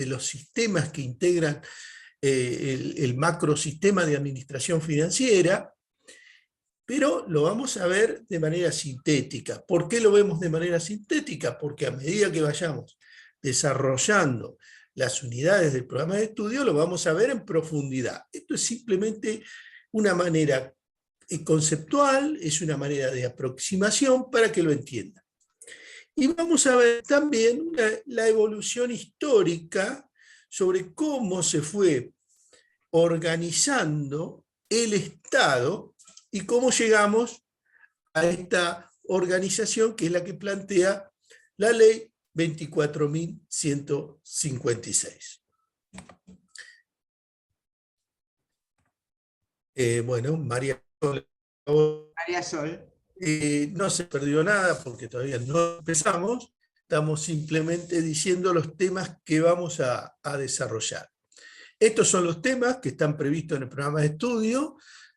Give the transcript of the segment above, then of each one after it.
de los sistemas que integran el macrosistema de administración financiera, pero lo vamos a ver de manera sintética. ¿Por qué lo vemos de manera sintética? Porque a medida que vayamos desarrollando las unidades del programa de estudio, lo vamos a ver en profundidad. Esto es simplemente una manera conceptual, es una manera de aproximación para que lo entiendan. Y vamos a ver también la evolución histórica sobre cómo se fue organizando el Estado y cómo llegamos a esta organización que es la que plantea la ley 24.156. Bueno, María Sol. No se perdió nada porque todavía no empezamos, estamos simplemente diciendo los temas que vamos a desarrollar. Estos son los temas que están previstos en el programa de estudio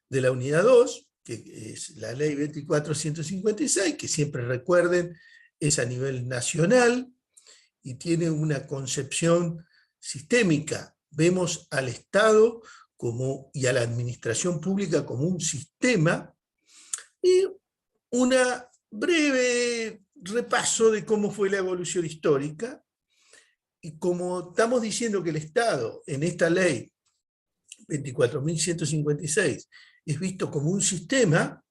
de la unidad 2, que es la ley 24.156, que siempre recuerden es a nivel nacional y tiene una concepción sistémica. Vemos al Estado y a la administración pública como un sistema, y una breve repaso de cómo fue la evolución histórica. Y como estamos diciendo que el Estado en esta ley 24.156 es visto como un sistema,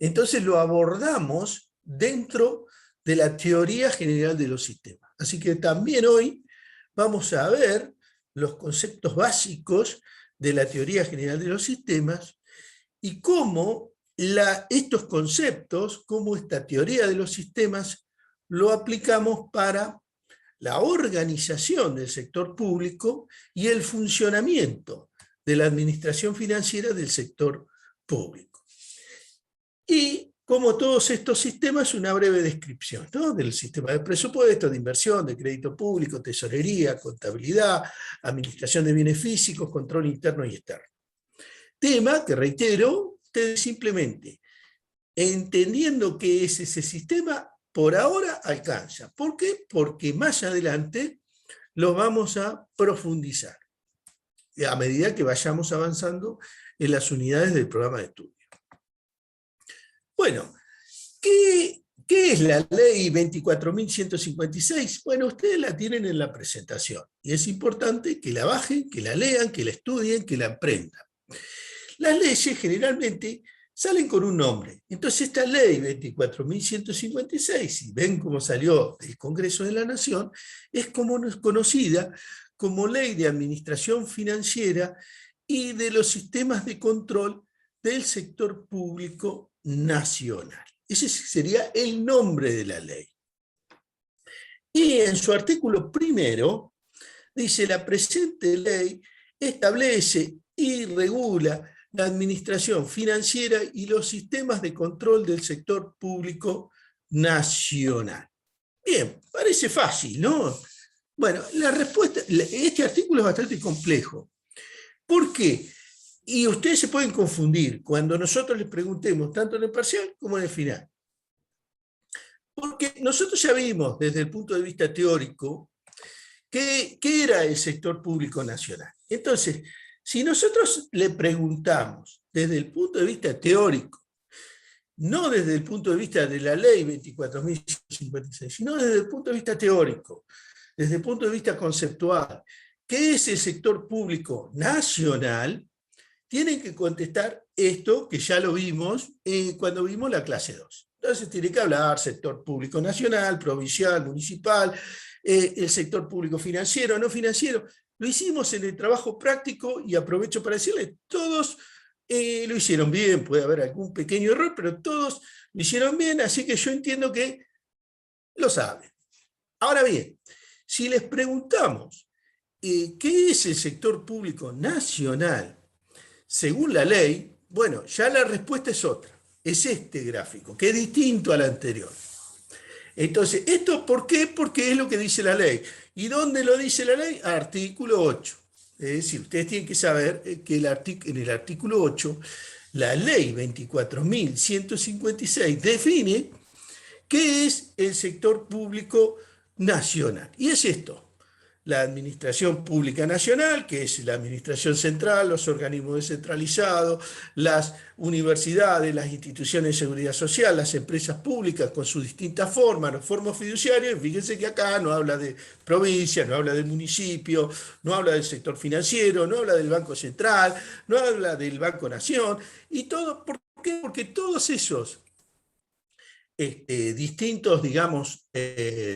entonces lo abordamos dentro de la teoría general de los sistemas. Así que también hoy vamos a ver los conceptos básicos de la teoría general de los sistemas y cómo estos conceptos, cómo esta teoría de los sistemas lo aplicamos para la organización del sector público y el funcionamiento de la administración financiera del sector público. Y como todos estos sistemas, una breve descripción, ¿no?, del sistema de presupuesto, de inversión, de crédito público, tesorería, contabilidad, administración de bienes físicos, control interno y externo. Tema que, reitero, ustedes simplemente, entendiendo qué es ese sistema, por ahora alcanza. ¿Por qué? Porque más adelante lo vamos a profundizar a medida que vayamos avanzando en las unidades del programa de estudio. Bueno, ¿qué es la ley 24.156? Bueno, ustedes la tienen en la presentación y es importante que la bajen, que la lean, que la estudien, que la aprendan. Las leyes generalmente salen con un nombre. Entonces esta ley 24.156, si ven cómo salió del Congreso de la Nación, es conocida como Ley de Administración Financiera y de los Sistemas de Control del Sector Público Nacional. Ese sería el nombre de la ley. Y en su artículo primero dice: la presente ley establece y regula la administración financiera y los sistemas de control del sector público nacional. Bien, parece fácil, ¿no? Bueno, la respuesta, este artículo es bastante complejo. ¿Por qué? Y ustedes se pueden confundir cuando nosotros les preguntemos, tanto en el parcial como en el final. Porque nosotros ya vimos desde el punto de vista teórico qué era el sector público nacional. Entonces, si nosotros le preguntamos desde el punto de vista teórico, no desde el punto de vista de la ley 24.156, sino desde el punto de vista teórico, desde el punto de vista conceptual, ¿qué es el sector público nacional? Tienen que contestar esto que ya lo vimos cuando vimos la clase 2. Entonces tiene que hablar sector público nacional, provincial, municipal, el sector público financiero, no financiero. Lo hicimos en el trabajo práctico y aprovecho para decirles, todos lo hicieron bien, puede haber algún pequeño error, pero todos lo hicieron bien, así que yo entiendo que lo saben. Ahora bien, si les preguntamos qué es el sector público nacional según la ley, bueno, ya la respuesta es otra. Es este gráfico, que es distinto al anterior. Entonces, ¿esto por qué? Porque es lo que dice la ley. ¿Y dónde lo dice la ley? Artículo 8. Es decir, ustedes tienen que saber que en el artículo 8, la ley 24.156 define qué es el sector público nacional. Y es esto. la Administración Pública Nacional, que es la Administración Central, los organismos descentralizados, las universidades, las instituciones de seguridad social, las empresas públicas con sus distintas formas, los fondos fiduciarios. Fíjense que acá no habla de provincia, no habla del municipio, no habla del sector financiero, no habla del Banco Central, no habla del Banco Nación, y todo, ¿por qué? Porque todos esos distintos, digamos,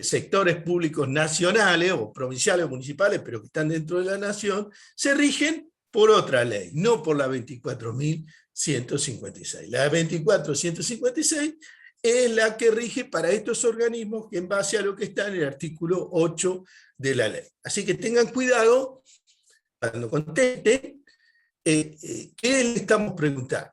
sectores públicos nacionales o provinciales o municipales, pero que están dentro de la nación, se rigen por otra ley, no por la 24.156. La 24.156 es la que rige para estos organismos en base a lo que está en el artículo 8 de la ley. Así que tengan cuidado cuando contesten qué le estamos preguntando.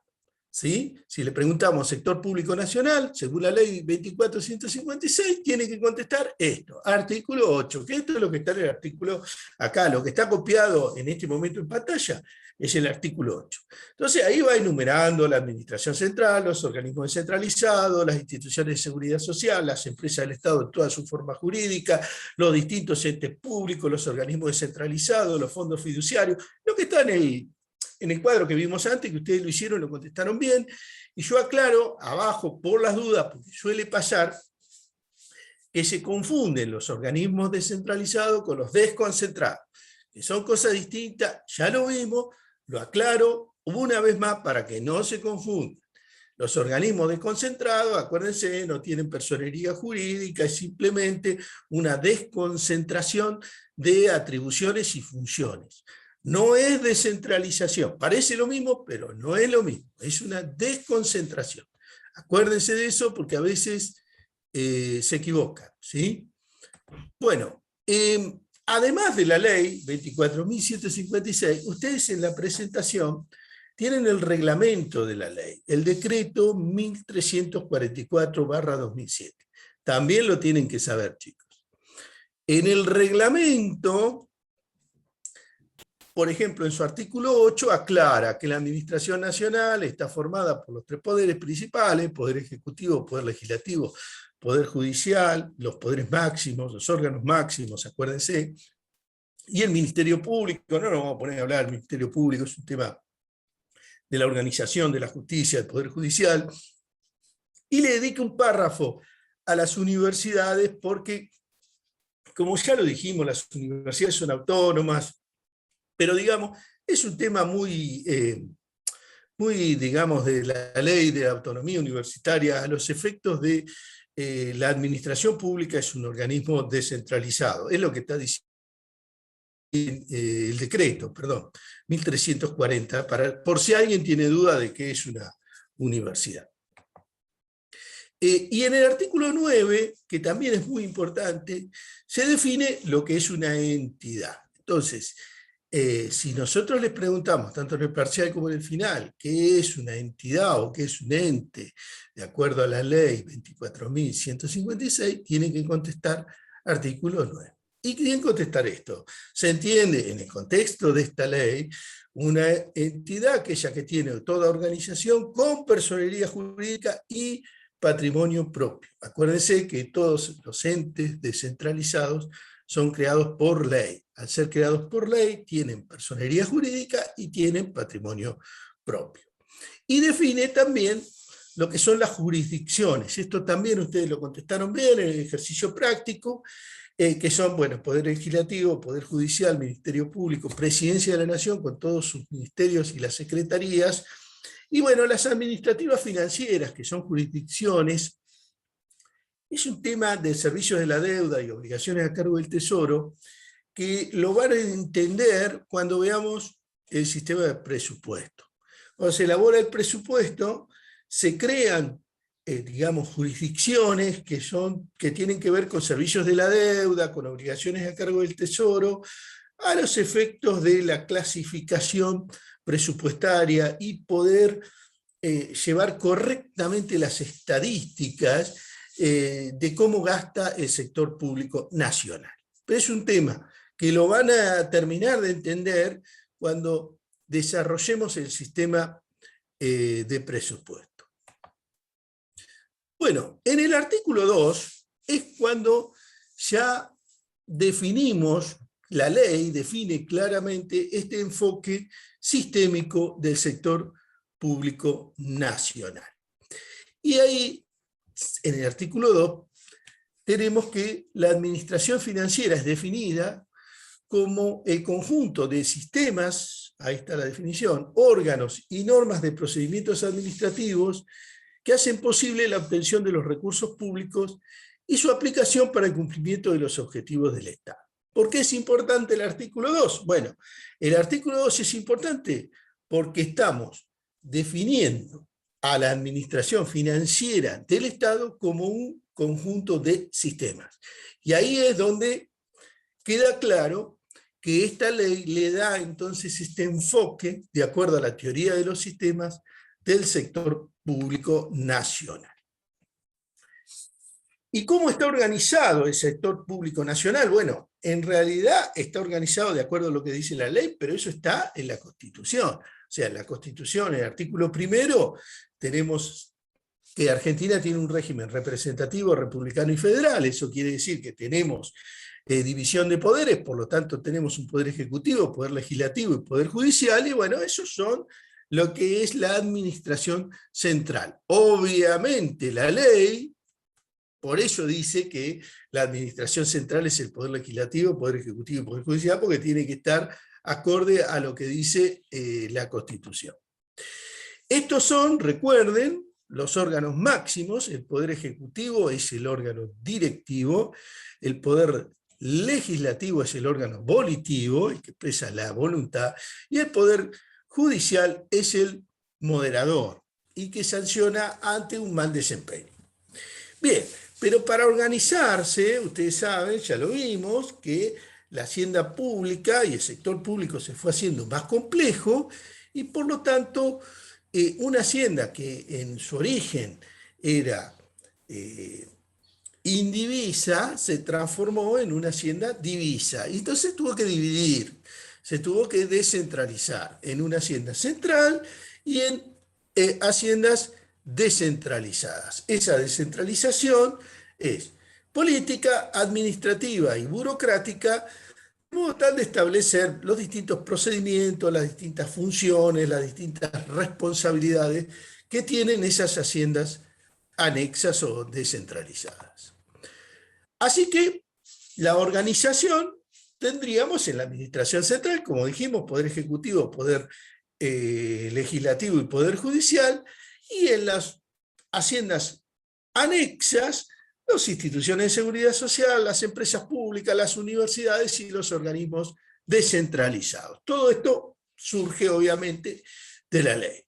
¿Sí? Si le preguntamos sector público nacional, según la ley 24.156, tiene que contestar esto, artículo 8, que esto es lo que está en el artículo acá, lo que está copiado en este momento en pantalla es el artículo 8. Entonces ahí va enumerando la administración central, los organismos descentralizados, las instituciones de seguridad social, las empresas del Estado en toda su forma jurídica, los distintos entes públicos, los organismos descentralizados, los fondos fiduciarios, lo que está en el cuadro que vimos antes, que ustedes lo hicieron, lo contestaron bien, y yo aclaro abajo, por las dudas, porque suele pasar que se confunden los organismos descentralizados con los desconcentrados, que son cosas distintas, ya lo vimos, lo aclaro una vez más para que no se confundan. Los organismos desconcentrados, acuérdense, no tienen personería jurídica, es simplemente una desconcentración de atribuciones y funciones. No es descentralización, parece lo mismo, pero no es lo mismo, es una desconcentración. Acuérdense de eso porque a veces se equivocan, ¿sí? Bueno, además de la ley 24.156, ustedes en la presentación tienen el reglamento de la ley, el decreto 1344/2007. También lo tienen que saber, chicos. En el reglamento, por ejemplo, en su artículo 8 aclara que la Administración Nacional está formada por los tres poderes principales, Poder Ejecutivo, Poder Legislativo, Poder Judicial, los poderes máximos, los órganos máximos, acuérdense, y el Ministerio Público. No nos vamos a poner a hablar del Ministerio Público, es un tema de la organización de la justicia, del Poder Judicial, y le dedica un párrafo a las universidades porque, como ya lo dijimos, las universidades son autónomas, pero digamos, es un tema muy, digamos, de la ley de autonomía universitaria. A los efectos de la administración pública es un organismo descentralizado, es lo que está diciendo el decreto, perdón, 1340, por si alguien tiene duda de qué es una universidad. Y en el artículo 9, que también es muy importante, se define lo que es una entidad. Entonces, si nosotros les preguntamos, tanto en el parcial como en el final, qué es una entidad o qué es un ente, de acuerdo a la ley 24.156, tienen que contestar artículo 9. ¿Y quién contestar esto? Se entiende en el contexto de esta ley una entidad, aquella que tiene toda organización con personería jurídica y patrimonio propio. Acuérdense que todos los entes descentralizados son creados por ley. Al ser creados por ley, tienen personería jurídica y tienen patrimonio propio. Y define también lo que son las jurisdicciones. Esto también ustedes lo contestaron bien en el ejercicio práctico, que son, bueno, Poder Legislativo, Poder Judicial, Ministerio Público, Presidencia de la Nación, con todos sus ministerios y las secretarías, y bueno, las administrativas financieras, que son jurisdicciones. Es un tema de servicios de la deuda y obligaciones a cargo del Tesoro, que lo van a entender cuando veamos el sistema de presupuesto. Cuando se elabora el presupuesto, se crean, digamos, jurisdicciones que tienen que ver con servicios de la deuda, con obligaciones a cargo del Tesoro, a los efectos de la clasificación presupuestaria y poder llevar correctamente las estadísticas de cómo gasta el sector público nacional. Pero es un tema que lo van a terminar de entender cuando desarrollemos el sistema de presupuesto. Bueno, en el artículo 2 es cuando ya definimos la ley define claramente este enfoque sistémico del sector público nacional. Y ahí, en el artículo 2, tenemos que la administración financiera es definida como el conjunto de sistemas, ahí está la definición, órganos y normas de procedimientos administrativos que hacen posible la obtención de los recursos públicos y su aplicación para el cumplimiento de los objetivos del Estado. ¿Por qué es importante el artículo 2? Bueno, el artículo 2 es importante porque estamos definiendo a la administración financiera del Estado como un conjunto de sistemas. Y ahí es donde queda claro que esta ley le da entonces este enfoque, de acuerdo a la teoría de los sistemas, del sector público nacional. ¿Y cómo está organizado el sector público nacional? Bueno, en realidad está organizado de acuerdo a lo que dice la ley, pero eso está en la Constitución. O sea, en la Constitución, en el artículo 1, tenemos que Argentina tiene un régimen representativo, republicano y federal. Eso quiere decir que tenemos división de poderes, por lo tanto tenemos un poder ejecutivo, poder legislativo y poder judicial, y bueno, esos son lo que es la administración central. Obviamente la ley, por eso dice que la administración central es el poder legislativo, poder ejecutivo y poder judicial, porque tiene que estar acorde a lo que dice la Constitución. Estos son, recuerden, los órganos máximos. El poder ejecutivo es el órgano directivo, el poder legislativo es el órgano volitivo, el que expresa la voluntad, y el poder judicial es el moderador, y que sanciona ante un mal desempeño. Bien, pero para organizarse, ustedes saben, ya lo vimos, que la hacienda pública y el sector público se fue haciendo más complejo, y por lo tanto, una hacienda que en su origen era indivisa, se transformó en una hacienda divisa. Y entonces tuvo que dividir, se tuvo que descentralizar en una hacienda central y en haciendas descentralizadas. Esa descentralización es política, administrativa y burocrática, de modo tal de establecer los distintos procedimientos, las distintas funciones, las distintas responsabilidades que tienen esas haciendas anexas o descentralizadas. Así que la organización tendríamos en la administración central, como dijimos, poder ejecutivo, poder legislativo y poder judicial, y en las haciendas anexas, las instituciones de seguridad social, las empresas públicas, las universidades y los organismos descentralizados. Todo esto surge obviamente de la ley.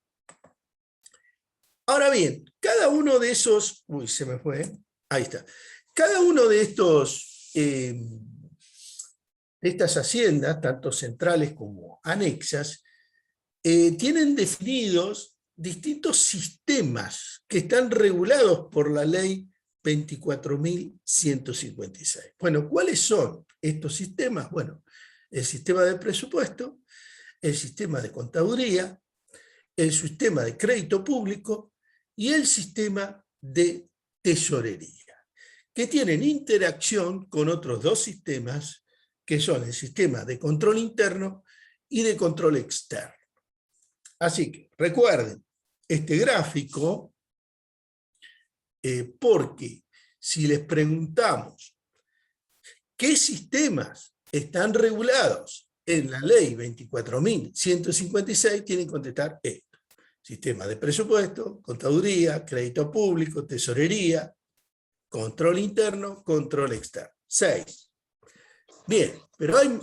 Ahora bien, cada uno de esos, se me fue, ahí está, cada uno de estas haciendas, tanto centrales como anexas, tienen definidos distintos sistemas que están regulados por la ley 24.156. Bueno, ¿cuáles son estos sistemas? Bueno, el sistema de presupuesto, el sistema de contaduría, el sistema de crédito público y el sistema de tesorería, que tienen interacción con otros dos sistemas, que son el sistema de control interno y de control externo. Así que recuerden este gráfico, porque si les preguntamos qué sistemas están regulados en la ley 24.156, tienen que contestar esto: sistema de presupuesto, contaduría, crédito público, tesorería, control interno, control externo. 6. Bien, pero hay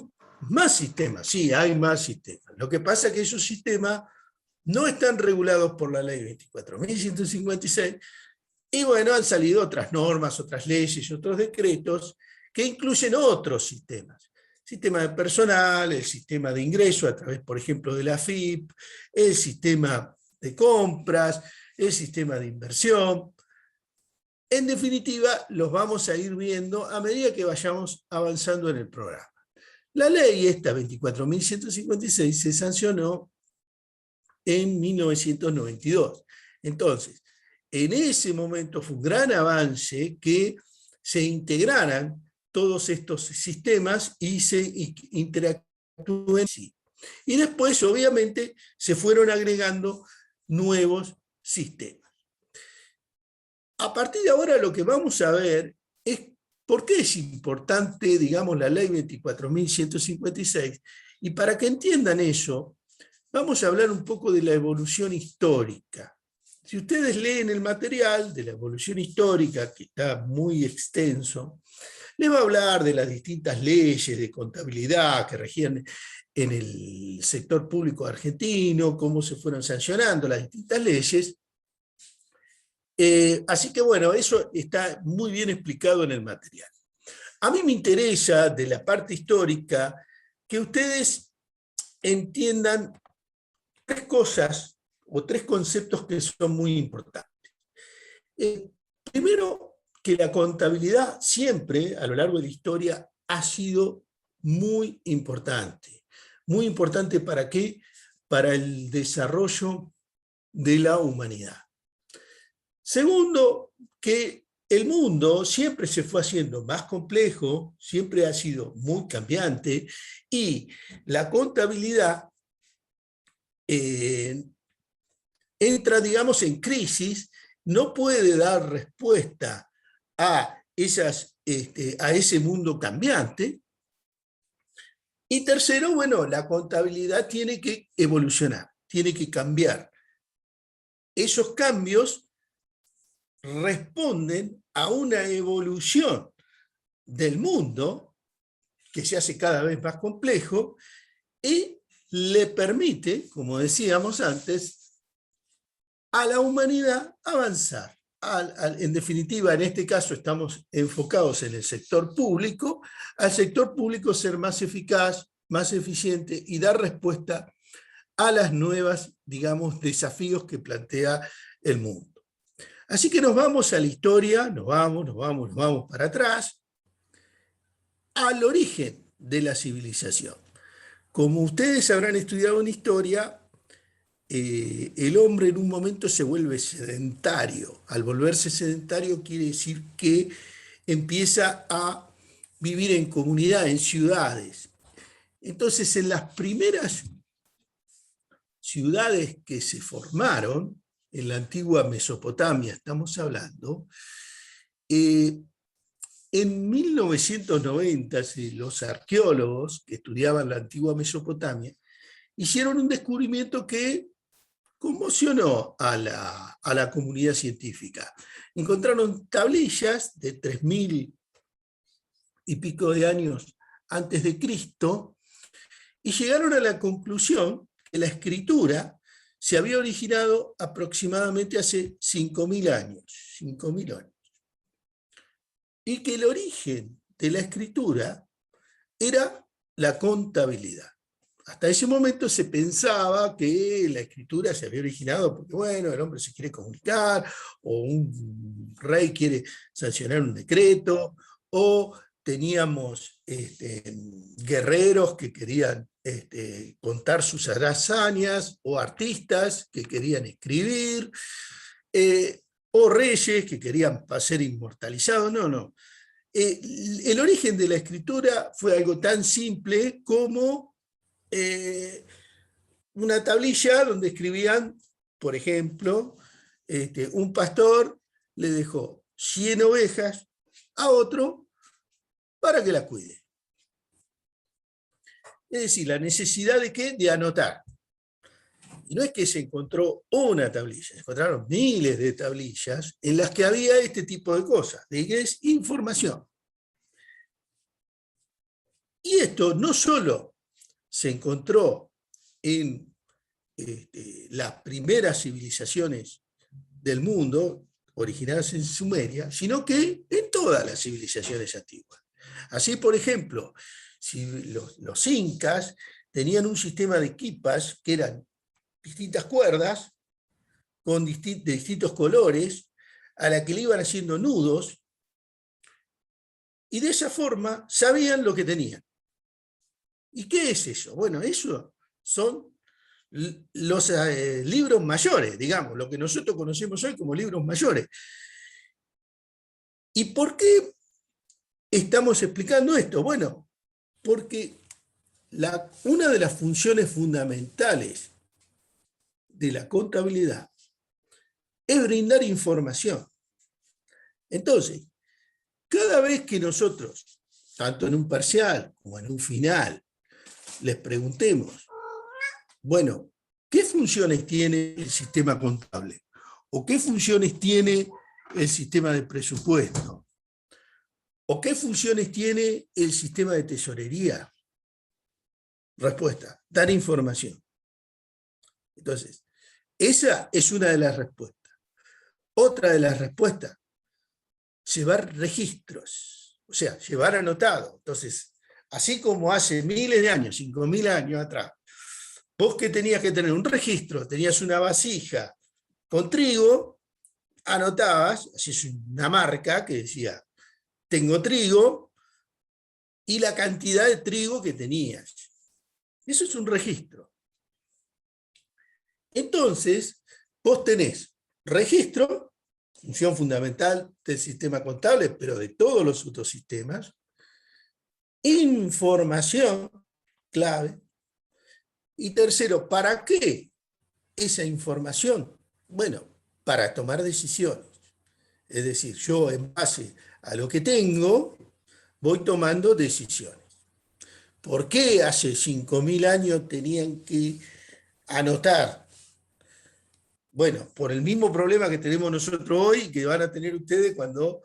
más sistemas, sí, hay más sistemas. Lo que pasa es que esos sistemas no están regulados por la ley 24.156, y bueno, han salido otras normas, otras leyes, otros decretos que incluyen otros sistemas. Sistema de personal, el sistema de ingreso a través, por ejemplo, de la AFIP, el sistema de compras, el sistema de inversión. En definitiva, los vamos a ir viendo a medida que vayamos avanzando en el programa. La ley esta 24.156 se sancionó en 1992. Entonces, en ese momento fue un gran avance que se integraran todos estos sistemas y se interactúen. Y después, obviamente, se fueron agregando nuevos sistemas. A partir de ahora lo que vamos a ver es por qué es importante, digamos, la ley 24.156. Y para que entiendan eso, vamos a hablar un poco de la evolución histórica. Si ustedes leen el material de la evolución histórica, que está muy extenso, les va a hablar de las distintas leyes de contabilidad que regían en el sector público argentino, cómo se fueron sancionando las distintas leyes. Así que bueno, eso está muy bien explicado en el material. A mí me interesa, de la parte histórica, que ustedes entiendan tres cosas o tres conceptos que son muy importantes. Primero, que la contabilidad siempre, a lo largo de la historia, ha sido muy importante. Muy importante ¿para qué? Para el desarrollo de la humanidad. Segundo, que el mundo siempre se fue haciendo más complejo, siempre ha sido muy cambiante, y la contabilidad entra, digamos, en crisis, no puede dar respuesta a ese mundo cambiante. Y tercero, bueno, la contabilidad tiene que evolucionar, tiene que cambiar. Esos cambios responden a una evolución del mundo que se hace cada vez más complejo y le permite, como decíamos antes, a la humanidad avanzar. En definitiva, en este caso estamos enfocados en el sector público, al sector público ser más eficaz, más eficiente y dar respuesta a las nuevas, digamos, desafíos que plantea el mundo. Así que nos vamos a la historia, nos vamos para atrás, al origen de la civilización. Como ustedes habrán estudiado en historia, el hombre en un momento se vuelve sedentario. Al volverse sedentario quiere decir que empieza a vivir en comunidad, en ciudades. Entonces, en las primeras ciudades que se formaron, en la antigua Mesopotamia estamos hablando, en 1990 los arqueólogos que estudiaban la antigua Mesopotamia hicieron un descubrimiento que conmocionó a la comunidad científica. Encontraron tablillas de 3000 y pico de años antes de Cristo y llegaron a la conclusión que la escritura se había originado aproximadamente hace 5000 años. 5000 años. Y que el origen de la escritura era la contabilidad. Hasta ese momento se pensaba que la escritura se había originado porque, bueno, el hombre se quiere comunicar, o un rey quiere sancionar un decreto, o teníamos guerreros que querían contar sus hazañas, o artistas que querían escribir, o reyes que querían ser inmortalizados. No. El origen de la escritura fue algo tan simple como una tablilla donde escribían, por ejemplo, un pastor le dejó 100 ovejas a otro para que las cuide. Es decir, la necesidad de ¿qué? De anotar. Y no es que se encontró una tablilla, se encontraron miles de tablillas en las que había este tipo de cosas, de que es información. Y esto no solo se encontró en las primeras civilizaciones del mundo, originadas en Sumeria, sino que en todas las civilizaciones antiguas. Así, por ejemplo, si los incas tenían un sistema de quipas que eran distintas cuerdas de distintos colores, a la que le iban haciendo nudos, y de esa forma sabían lo que tenían. ¿Y qué es eso? Bueno, eso son los libros mayores, digamos, lo que nosotros conocemos hoy como libros mayores. ¿Y por qué estamos explicando esto? Bueno, porque una de las funciones fundamentales de la contabilidad es brindar información. Entonces, cada vez que nosotros, tanto en un parcial como en un final, les preguntemos, bueno, ¿qué funciones tiene el sistema contable? ¿O qué funciones tiene el sistema de presupuesto? ¿O qué funciones tiene el sistema de tesorería? Respuesta, dar información. Entonces, esa es una de las respuestas. Otra de las respuestas, llevar registros, o sea, llevar anotado. Entonces, así como hace miles de años, 5.000 años atrás, vos que tenías que tener un registro, tenías una vasija con trigo, anotabas, así es una marca que decía, tengo trigo, y la cantidad de trigo que tenías. Eso es un registro. Entonces, vos tenés registro, función fundamental del sistema contable, pero de todos los otros sistemas, información, clave, y tercero, ¿para qué esa información? Bueno, para tomar decisiones. Es decir, yo en base a lo que tengo, voy tomando decisiones. ¿Por qué hace 5.000 años tenían que anotar? Bueno, por el mismo problema que tenemos nosotros hoy y que van a tener ustedes cuando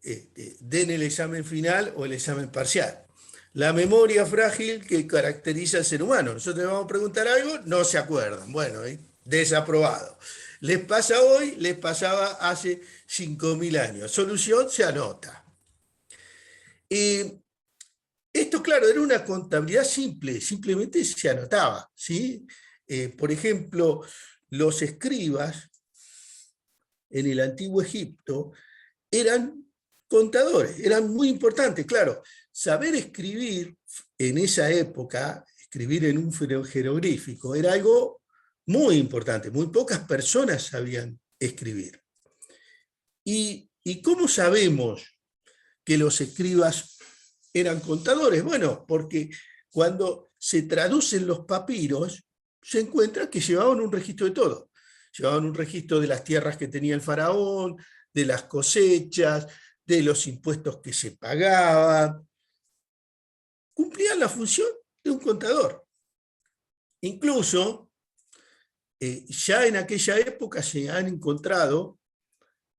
den el examen final o el examen parcial. La memoria frágil que caracteriza al ser humano. Nosotros le vamos a preguntar algo, no se acuerdan. Bueno, desaprobado. Les pasa hoy, les pasaba hace 5.000 años. Solución, se anota. Esto, claro, era una contabilidad simple, simplemente se anotaba, ¿sí? Por ejemplo, los escribas en el antiguo Egipto eran contadores, eran muy importantes, claro. Saber escribir en esa época, escribir en un jeroglífico, era algo muy importante, muy pocas personas sabían escribir. ¿Y cómo sabemos que los escribas eran contadores? Bueno, porque cuando se traducen los papiros, se encuentra que llevaban un registro de todo. Llevaban un registro de las tierras que tenía el faraón, de las cosechas, de los impuestos que se pagaban. Cumplían la función de un contador. Incluso, ya en aquella época se han encontrado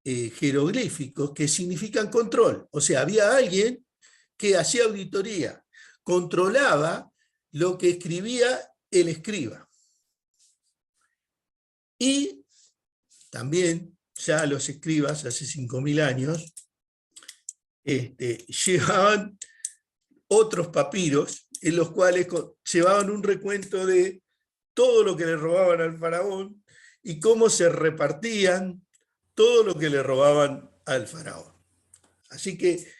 jeroglíficos que significan control. O sea, había alguien que hacía auditoría, controlaba lo que escribía el escriba. Y también, ya los escribas, hace 5.000 años, llevaban otros papiros en los cuales llevaban un recuento de todo lo que le robaban al faraón y cómo se repartían todo lo que le robaban al faraón. Así que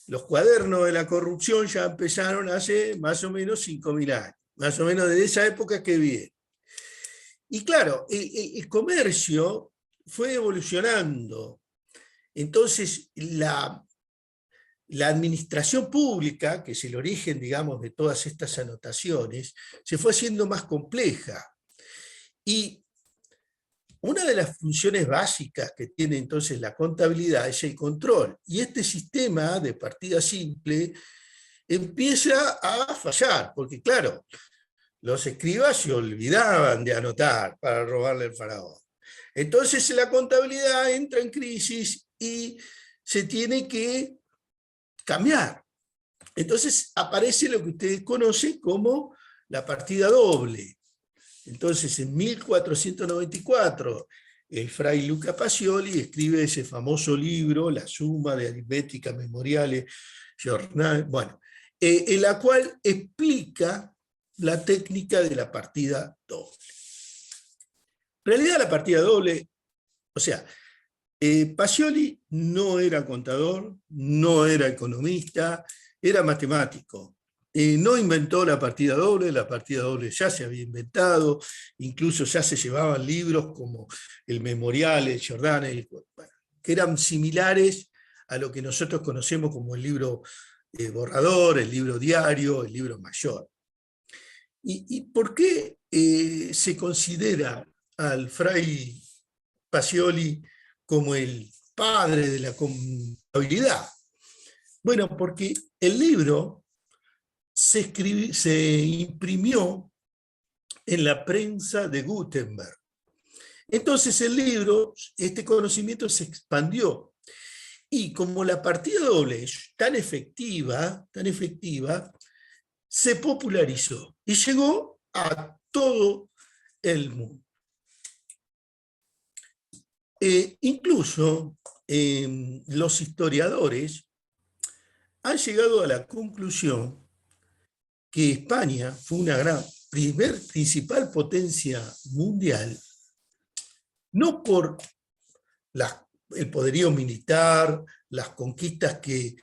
los cuadernos de la corrupción ya empezaron hace más o menos 5.000 años, más o menos desde esa época que viene. Y claro, el comercio fue evolucionando. Entonces, la administración pública, que es el origen, digamos, de todas estas anotaciones, se fue haciendo más compleja. Y una de las funciones básicas que tiene entonces la contabilidad es el control. Y este sistema de partida simple empieza a fallar, porque claro, los escribas se olvidaban de anotar para robarle al faraón. Entonces la contabilidad entra en crisis y se tiene que cambiar. Entonces aparece lo que ustedes conocen como la partida doble. Entonces en 1494 el fray Luca Pacioli escribe ese famoso libro, La Suma de Aritmética Memoriale Giornale, bueno, en la cual explica la técnica de la partida doble. En realidad la partida doble, o sea, Pacioli no era contador, no era economista, era matemático. No inventó la partida doble ya se había inventado, incluso ya se llevaban libros como el Memoriale, el Giordane, bueno, que eran similares a lo que nosotros conocemos como el libro borrador, el libro diario, el libro mayor. ¿Y por qué se considera al fray Pacioli como el padre de la contabilidad? Bueno, porque el libro se imprimió en la prensa de Gutenberg. Entonces el libro, este conocimiento se expandió. Y como la partida doble es tan efectiva, se popularizó y llegó a todo el mundo. Incluso los historiadores han llegado a la conclusión que España fue una principal potencia mundial, no por el poderío militar, las conquistas que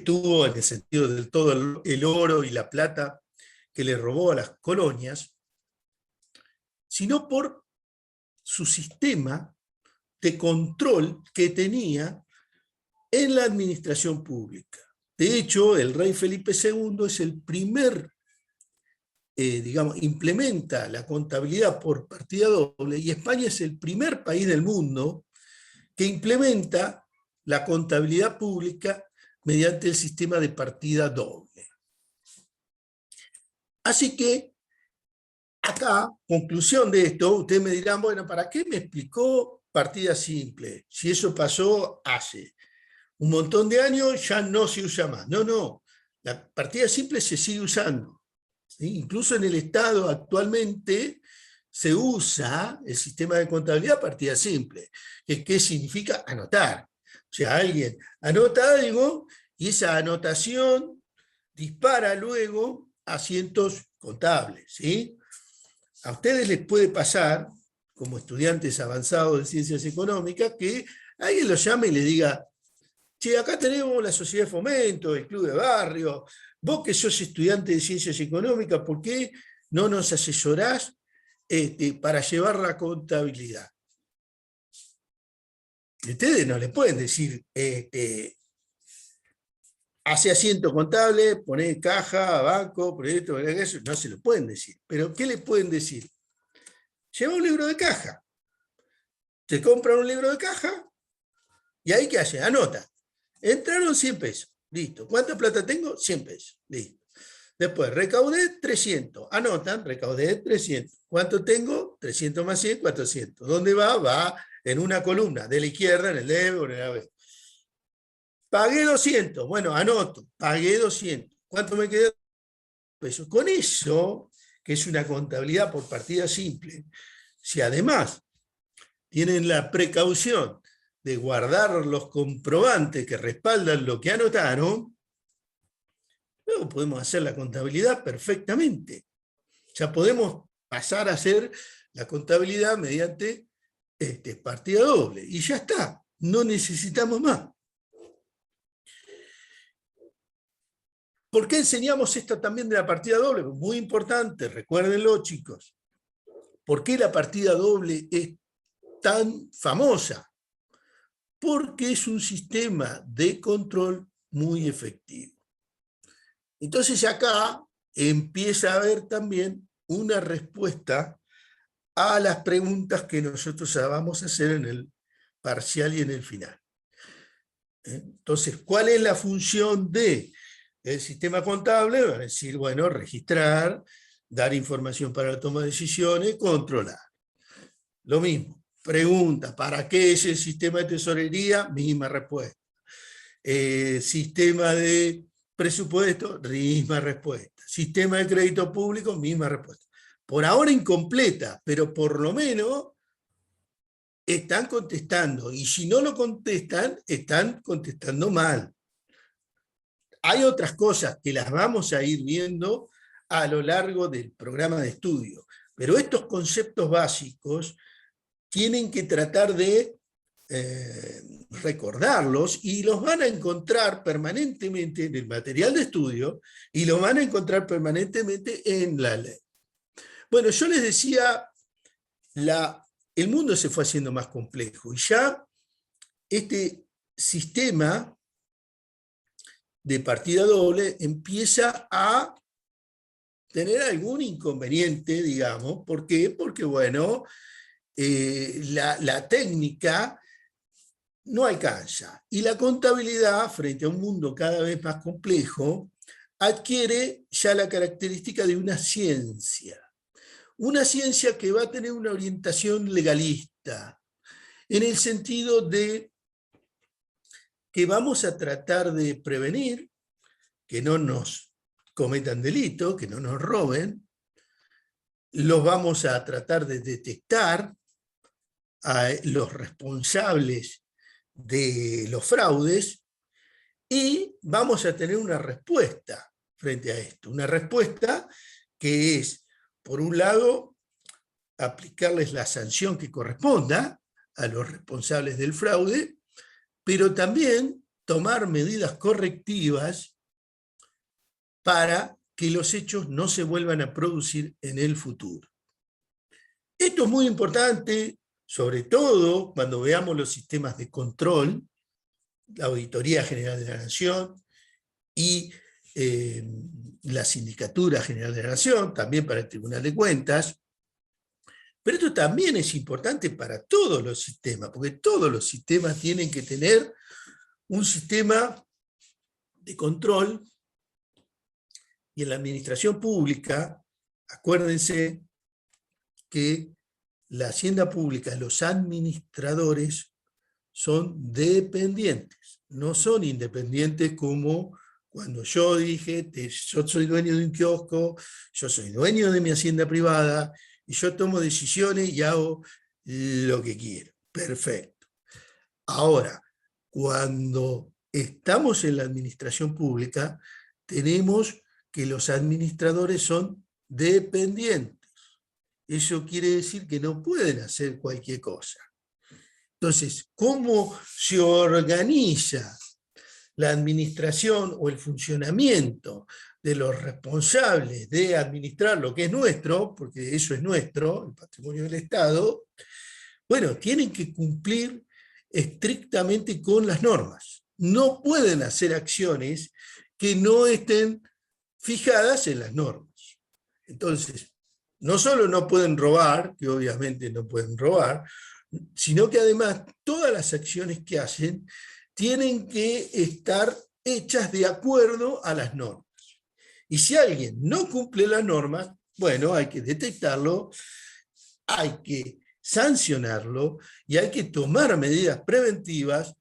tuvo en el sentido de todo el oro y la plata que le robó a las colonias, sino por su sistema de control que tenía en la administración pública. De hecho, el rey Felipe II es el primer, implementa la contabilidad por partida doble, y España es el primer país del mundo que implementa la contabilidad pública mediante el sistema de partida doble. Así que, acá, conclusión de esto, ustedes me dirán, bueno, ¿para qué me explicó partida simple? Si eso pasó hace un montón de años, ya no se usa más. No, la partida simple se sigue usando. ¿Sí? Incluso en el Estado actualmente se usa el sistema de contabilidad partida simple. ¿Qué significa? Anotar. O sea, alguien anota algo y esa anotación dispara luego a cientos contables. ¿Sí? A ustedes les puede pasar, como estudiantes avanzados de ciencias económicas, que alguien los llame y les diga: che, acá tenemos la sociedad de fomento, el club de barrio, vos que sos estudiante de ciencias económicas, ¿por qué no nos asesorás para llevar la contabilidad? Y ustedes no le pueden decir, hace asiento contable, poné caja, banco, proyecto, eso, no se lo pueden decir. Pero ¿qué le pueden decir? Lleva un libro de caja. Te compran un libro de caja y ahí ¿qué hace? Anota. Entraron 100 pesos. Listo. ¿Cuánta plata tengo? 100 pesos. Listo. Después, recaudé 300. Anotan, recaudé 300. ¿Cuánto tengo? 300 más 100, 400. ¿Dónde va? Va en una columna, de la izquierda, en el debe o en el AB. Pagué 200. Bueno, anoto. Pagué 200. ¿Cuánto me quedó? Pesos. Con eso, que es una contabilidad por partida simple, si además tienen la precaución de guardar los comprobantes que respaldan lo que anotaron, luego podemos hacer la contabilidad perfectamente. Ya podemos pasar a hacer la contabilidad mediante partida doble. Y ya está, no necesitamos más. ¿Por qué enseñamos esto también de la partida doble? Muy importante, recuérdenlo, chicos. ¿Por qué la partida doble es tan famosa? Porque es un sistema de control muy efectivo. Entonces acá empieza a haber también una respuesta a las preguntas que nosotros vamos a hacer en el parcial y en el final. Entonces, ¿cuál es la función del sistema contable? Van a decir, bueno, registrar, dar información para la toma de decisiones, controlar. Lo mismo. Pregunta, ¿para qué es el sistema de tesorería? Misma respuesta. Sistema de presupuesto, misma respuesta. Sistema de crédito público, misma respuesta. Por ahora incompleta, pero por lo menos están contestando. Y si no lo contestan, están contestando mal. Hay otras cosas que las vamos a ir viendo a lo largo del programa de estudio. Pero estos conceptos básicos tienen que tratar de recordarlos y los van a encontrar permanentemente en el material de estudio y los van a encontrar permanentemente en la ley. Bueno, yo les decía, el mundo se fue haciendo más complejo y ya este sistema de partida doble empieza a tener algún inconveniente, digamos. ¿Por qué? Porque, bueno, la técnica no alcanza. Y la contabilidad, frente a un mundo cada vez más complejo, adquiere ya la característica de una ciencia. Una ciencia que va a tener una orientación legalista, en el sentido de que vamos a tratar de prevenir que no nos cometan delitos, que no nos roben, los vamos a tratar de detectar a los responsables de los fraudes y vamos a tener una respuesta frente a esto. Una respuesta que es, por un lado, aplicarles la sanción que corresponda a los responsables del fraude, pero también tomar medidas correctivas para que los hechos no se vuelvan a producir en el futuro. Esto es muy importante, sobre todo cuando veamos los sistemas de control, la Auditoría General de la Nación y la Sindicatura General de la Nación, también para el Tribunal de Cuentas. Pero esto también es importante para todos los sistemas, porque todos los sistemas tienen que tener un sistema de control. Y en la administración pública, acuérdense que la hacienda pública, los administradores son dependientes, no son independientes como cuando yo dije, yo soy dueño de un kiosco, yo soy dueño de mi hacienda privada, y yo tomo decisiones y hago lo que quiero. Perfecto. Ahora, cuando estamos en la administración pública, tenemos que los administradores son dependientes. Eso quiere decir que no pueden hacer cualquier cosa. Entonces, ¿cómo se organiza la administración o el funcionamiento de los responsables de administrar lo que es nuestro, porque eso es nuestro, el patrimonio del Estado? Bueno, tienen que cumplir estrictamente con las normas. No pueden hacer acciones que no estén fijadas en las normas. Entonces, no solo no pueden robar, que obviamente no pueden robar, sino que además todas las acciones que hacen tienen que estar hechas de acuerdo a las normas. Y si alguien no cumple las normas, bueno, hay que detectarlo, hay que sancionarlo y hay que tomar medidas preventivas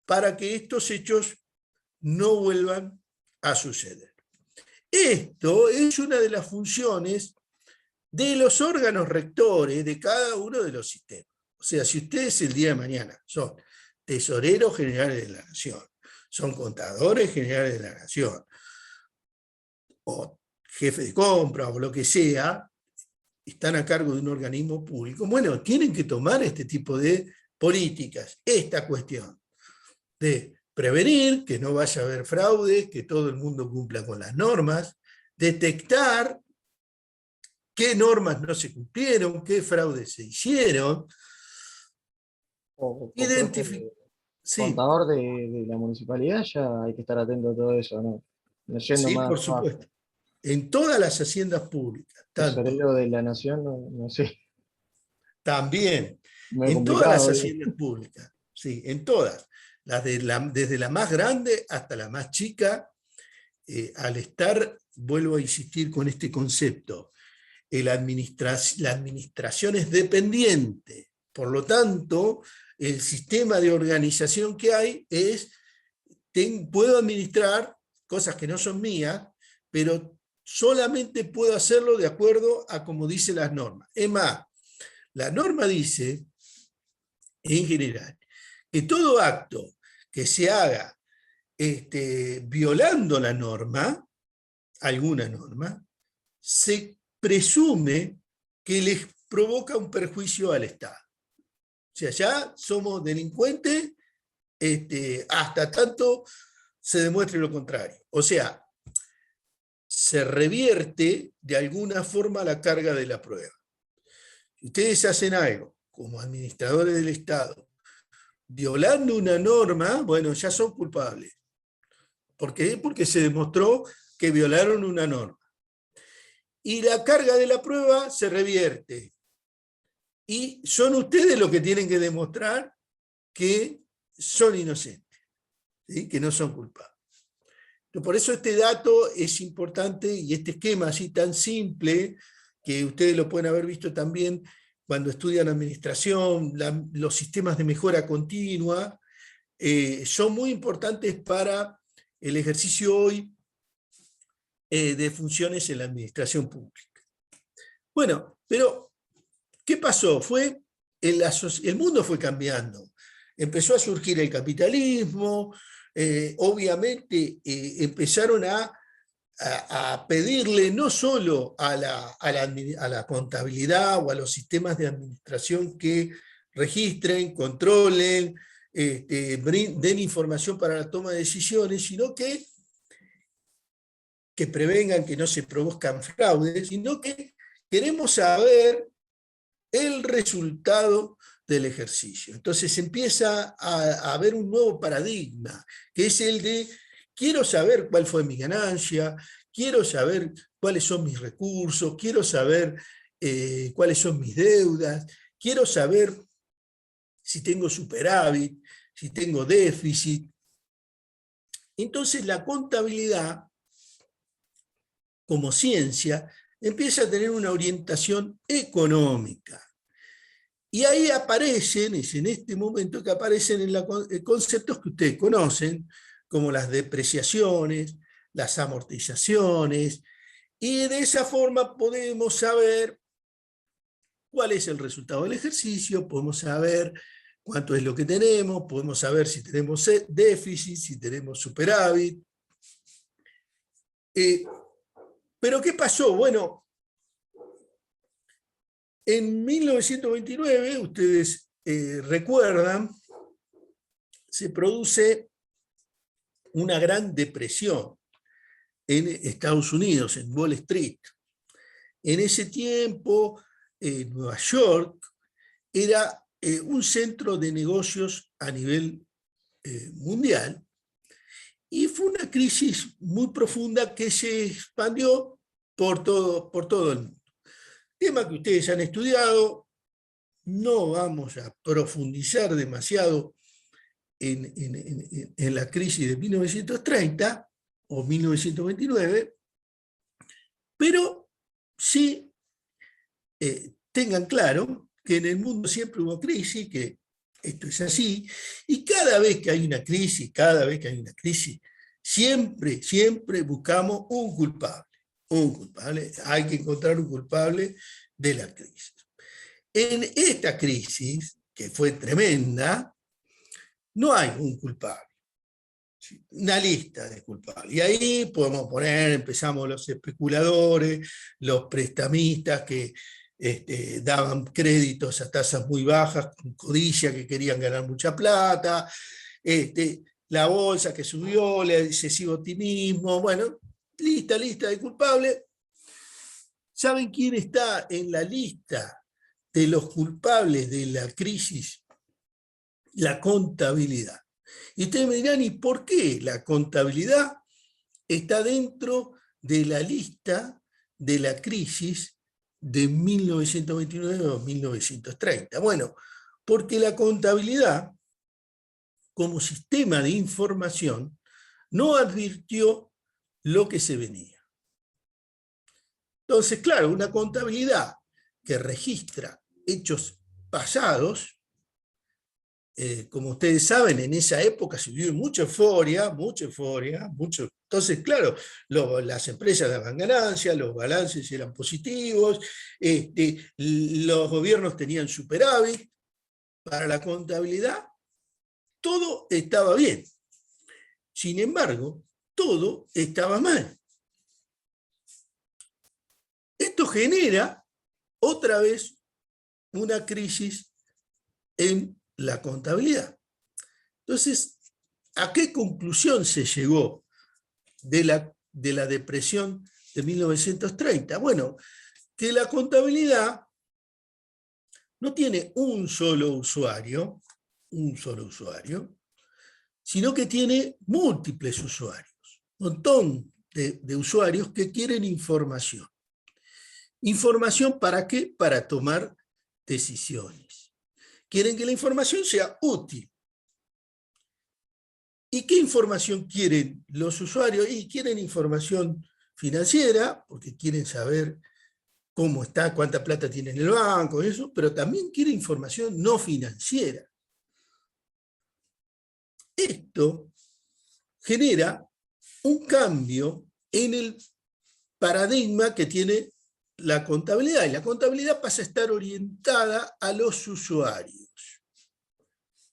para que estos hechos no vuelvan a suceder. Esto es una de las funciones de los órganos rectores de cada uno de los sistemas. O sea, si ustedes el día de mañana son tesoreros generales de la Nación, son contadores generales de la Nación, o jefe de compra, o lo que sea, están a cargo de un organismo público, bueno, tienen que tomar este tipo de políticas, esta cuestión de prevenir que no vaya a haber fraudes, que todo el mundo cumpla con las normas, detectar qué normas no se cumplieron, qué fraudes se hicieron, identificar. Sí, Contador de la municipalidad, ya hay que estar atento a todo eso, ¿no? No yendo sí, más por abajo. supuesto. En todas las haciendas públicas, tanto, Tesorero de la nación, no sé, también, muy en todas las complicado. haciendas públicas, sí, en todas, desde la más grande hasta la más chica, al estar, vuelvo a insistir con este concepto, la administración es dependiente, por lo tanto, el sistema de organización que hay es, puedo administrar cosas que no son mías, pero solamente puedo hacerlo de acuerdo a como dicen las normas. Es más, la norma dice, en general, que todo acto que se haga violando la norma, alguna norma, se presume que les provoca un perjuicio al Estado. O sea, ya somos delincuentes hasta tanto se demuestre lo contrario. O sea, se revierte de alguna forma la carga de la prueba. Si ustedes hacen algo como administradores del Estado, violando una norma, bueno, ya son culpables. ¿Por qué? Porque se demostró que violaron una norma. Y la carga de la prueba se revierte. Y son ustedes los que tienen que demostrar que son inocentes, ¿sí? Que no son culpables. Por eso este dato es importante y este esquema así tan simple, que ustedes lo pueden haber visto también cuando estudian administración, los sistemas de mejora continua, son muy importantes para el ejercicio hoy de funciones en la administración pública. Bueno, pero ¿qué pasó? El mundo fue cambiando. Empezó a surgir el capitalismo, obviamente empezaron a pedirle no solo a la contabilidad o a los sistemas de administración que registren, controlen, den información para la toma de decisiones, sino que prevengan que no se produzcan fraudes, sino que queremos saber el resultado del ejercicio. Entonces empieza a haber un nuevo paradigma, que es el de quiero saber cuál fue mi ganancia, quiero saber cuáles son mis recursos, quiero saber cuáles son mis deudas, quiero saber si tengo superávit, si tengo déficit. Entonces la contabilidad, como ciencia, empieza a tener una orientación económica. Y ahí aparecen, es en este momento que aparecen conceptos que ustedes conocen, como las depreciaciones, las amortizaciones, y de esa forma podemos saber cuál es el resultado del ejercicio, podemos saber cuánto es lo que tenemos, podemos saber si tenemos déficit, si tenemos superávit. Pero ¿qué pasó? Bueno, en 1929, ustedes recuerdan, se produce una gran depresión en Estados Unidos, en Wall Street. En ese tiempo, Nueva York era un centro de negocios a nivel mundial, y fue una crisis muy profunda que se expandió por todo el mundo. Tema que ustedes han estudiado, no vamos a profundizar demasiado en la crisis de 1930 o 1929, pero sí tengan claro que en el mundo siempre hubo crisis, que esto es así, y cada vez que hay una crisis, siempre buscamos un culpable, hay que encontrar un culpable de la crisis. En esta crisis, que fue tremenda, no hay un culpable, una lista de culpables. Y ahí podemos empezamos los especuladores, los prestamistas que daban créditos a tasas muy bajas, con codicia, que querían ganar mucha plata, la bolsa que subió, el excesivo optimismo, bueno, lista de culpables. ¿Saben quién está en la lista de los culpables de la crisis? La contabilidad. Y ustedes me dirán, ¿y por qué la contabilidad está dentro de la lista de la crisis de 1929 o 1930? Bueno, porque la contabilidad, como sistema de información, no advirtió lo que se venía. Entonces, claro, una contabilidad que registra hechos pasados, como ustedes saben, en esa época se vivió mucha euforia. Entonces, claro, las empresas daban ganancias, los balances eran positivos, los gobiernos tenían superávit. Para la contabilidad, todo estaba bien. Sin embargo, todo estaba mal. Esto genera otra vez una crisis en la contabilidad. Entonces, ¿a qué conclusión se llegó de la depresión de 1930? Bueno, que la contabilidad no tiene un solo usuario, un solo usuario, sino que tiene múltiples usuarios, un montón de usuarios que quieren información. ¿Información para qué? Para tomar decisiones. Quieren que la información sea útil. ¿Y qué información quieren los usuarios? Y quieren información financiera, porque quieren saber cómo está, cuánta plata tiene en el banco, eso, pero también quieren información no financiera. Esto genera un cambio en el paradigma que tiene la contabilidad, y la contabilidad pasa a estar orientada a los usuarios.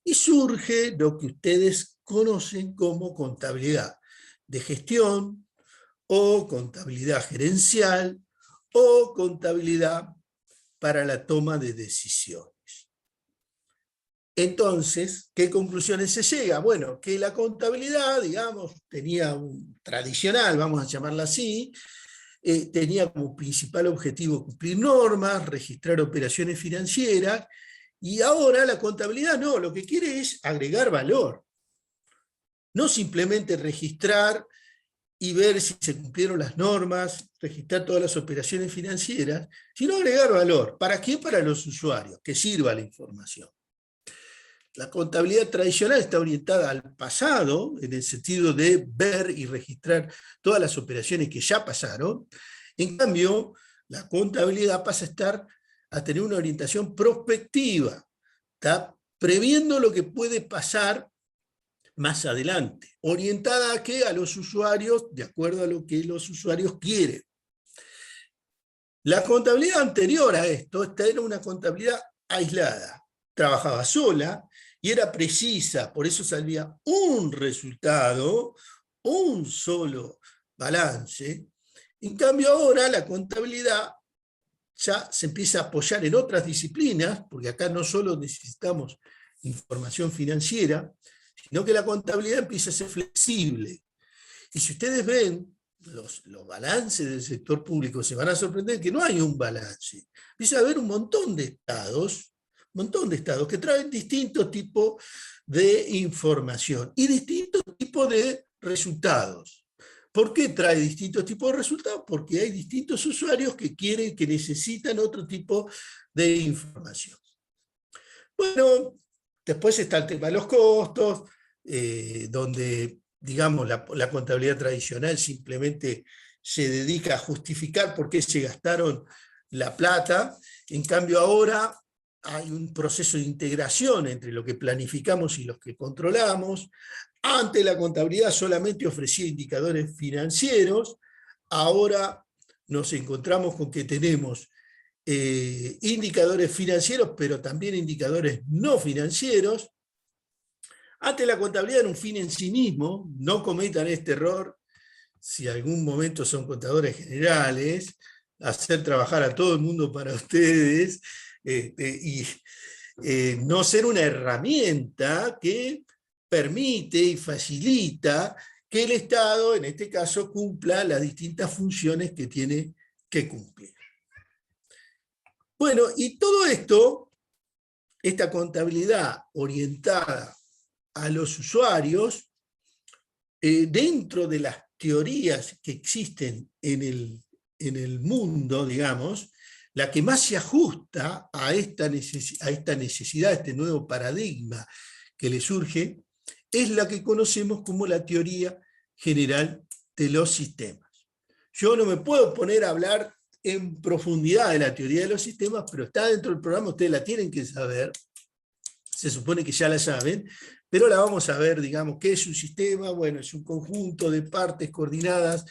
Y surge lo que ustedes conocen como contabilidad de gestión, o contabilidad gerencial, o contabilidad para la toma de decisiones. Entonces, ¿qué conclusiones se llega? Bueno, que la contabilidad, digamos, tenía un tradicional, vamos a llamarla así, tenía como principal objetivo cumplir normas, registrar operaciones financieras, y ahora la contabilidad no, lo que quiere es agregar valor. No simplemente registrar y ver si se cumplieron las normas, registrar todas las operaciones financieras, sino agregar valor. ¿Para qué? Para los usuarios, que sirva la información. La contabilidad tradicional está orientada al pasado, en el sentido de ver y registrar todas las operaciones que ya pasaron. En cambio, la contabilidad pasa a tener una orientación prospectiva, ¿está? Previendo lo que puede pasar más adelante, orientada a qué? A los usuarios, de acuerdo a lo que los usuarios quieren. La contabilidad anterior a esto, esta era una contabilidad aislada, trabajaba sola y era precisa, por eso salía un resultado, un solo balance. En cambio ahora la contabilidad ya se empieza a apoyar en otras disciplinas, porque acá no solo necesitamos información financiera, sino que la contabilidad empieza a ser flexible. Y si ustedes ven los balances del sector público, se van a sorprender que no hay un balance. Empieza a haber un montón de estados que traen distintos tipos de información y distintos tipos de resultados. ¿Por qué trae distintos tipos de resultados? Porque hay distintos usuarios que quieren, que necesitan otro tipo de información. Bueno, después está el tema de los costos, donde, digamos, la contabilidad tradicional simplemente se dedica a justificar por qué se gastaron la plata. En cambio ahora hay un proceso de integración entre lo que planificamos y lo que controlamos. Antes la contabilidad solamente ofrecía indicadores financieros, ahora nos encontramos con que tenemos indicadores financieros, pero también indicadores no financieros. Antes la contabilidad era un fin en sí mismo, no cometan este error, si algún momento son contadores generales, hacer trabajar a todo el mundo para ustedes, y no ser una herramienta que permite y facilita que el Estado, en este caso, cumpla las distintas funciones que tiene que cumplir. Bueno, y todo esto, esta contabilidad orientada a los usuarios, dentro de las teorías que existen en el mundo, digamos, la que más se ajusta a esta necesidad, a este nuevo paradigma que le surge, es la que conocemos como la teoría general de los sistemas. Yo no me puedo poner a hablar en profundidad de la teoría de los sistemas, pero está dentro del programa, ustedes la tienen que saber, se supone que ya la saben, pero la vamos a ver, digamos, ¿qué es un sistema? Bueno, es un conjunto de partes coordinadas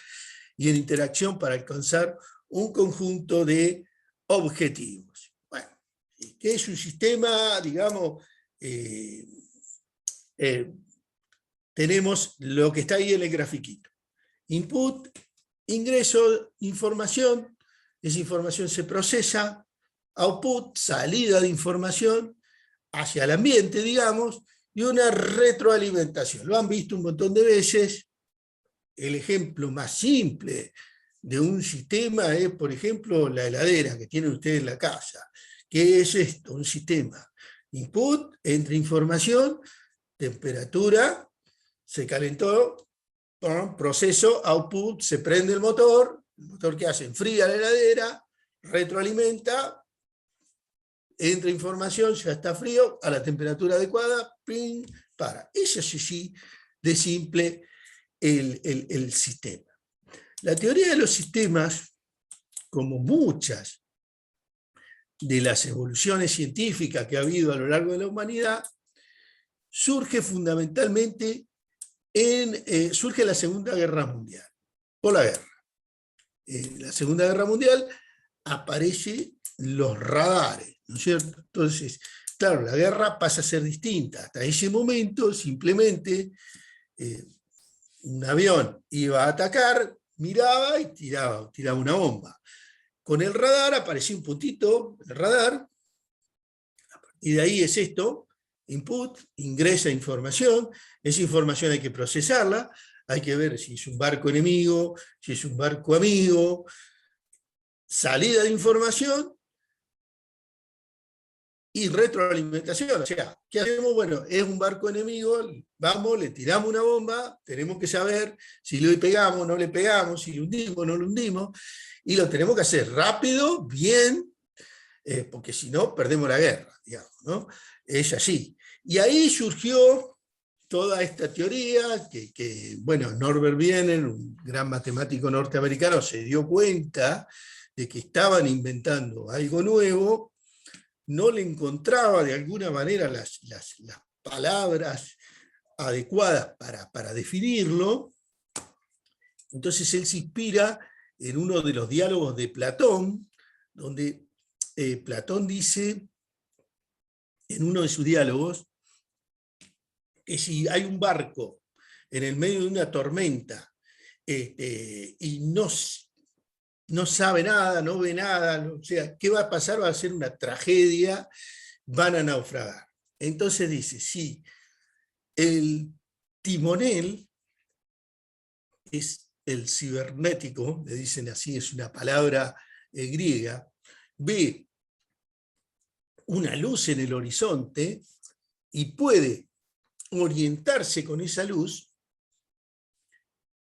y en interacción para alcanzar un conjunto de objetivos. Bueno, ¿qué es un sistema? Digamos, tenemos lo que está ahí en el grafiquito. Input, ingreso, información, esa información se procesa, output, salida de información hacia el ambiente, digamos, y una retroalimentación. Lo han visto un montón de veces. El ejemplo más simple de un sistema es, por ejemplo, la heladera que tienen ustedes en la casa. ¿Qué es esto? Un sistema. Input, entra información, temperatura, se calentó, proceso, output, se prende el motor ¿qué hace? Enfría la heladera, retroalimenta, entra información, ya está frío, a la temperatura adecuada, ¡ping! Para. Eso es así de simple el sistema. La teoría de los sistemas, como muchas de las evoluciones científicas que ha habido a lo largo de la humanidad, surge fundamentalmente surge en la Segunda Guerra Mundial, por la guerra. En la Segunda Guerra Mundial aparecen los radares, ¿no es cierto? Entonces, claro, la guerra pasa a ser distinta. Hasta ese momento, simplemente, un avión iba a atacar, miraba y tiraba una bomba. Con el radar aparecía un puntito, el radar, y de ahí es esto, input, ingresa información, esa información hay que procesarla, hay que ver si es un barco enemigo, si es un barco amigo, salida de información y retroalimentación. O sea, ¿qué hacemos? Bueno, es un barco enemigo, vamos, le tiramos una bomba, tenemos que saber si le pegamos, no le pegamos, si lo hundimos, no lo hundimos, y lo tenemos que hacer rápido, bien, porque si no, perdemos la guerra, digamos, ¿no? Es así. Y ahí surgió toda esta teoría que bueno, Norbert Wiener, un gran matemático norteamericano, se dio cuenta de que estaban inventando algo nuevo, no le encontraba de alguna manera las palabras adecuadas para definirlo. Entonces él se inspira en uno de los diálogos de Platón, donde Platón dice en uno de sus diálogos que si hay un barco en el medio de una tormenta y no sabe nada, no ve nada, o sea, ¿qué va a pasar? Va a ser una tragedia, van a naufragar. Entonces dice, si el timonel es el cibernético, le dicen así, es una palabra griega, ve una luz en el horizonte y puede orientarse con esa luz,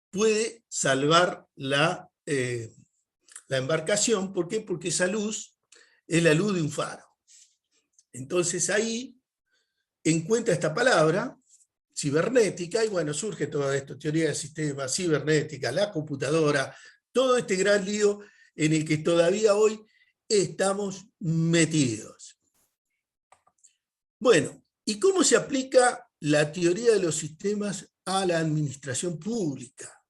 puede salvar la embarcación. ¿Por qué? Porque esa luz es la luz de un faro. Entonces ahí encuentra esta palabra, cibernética, y bueno, surge toda esta teoría del sistema, cibernética, la computadora, todo este gran lío en el que todavía hoy estamos metidos. Bueno, ¿y cómo se aplica la teoría de los sistemas a la administración pública?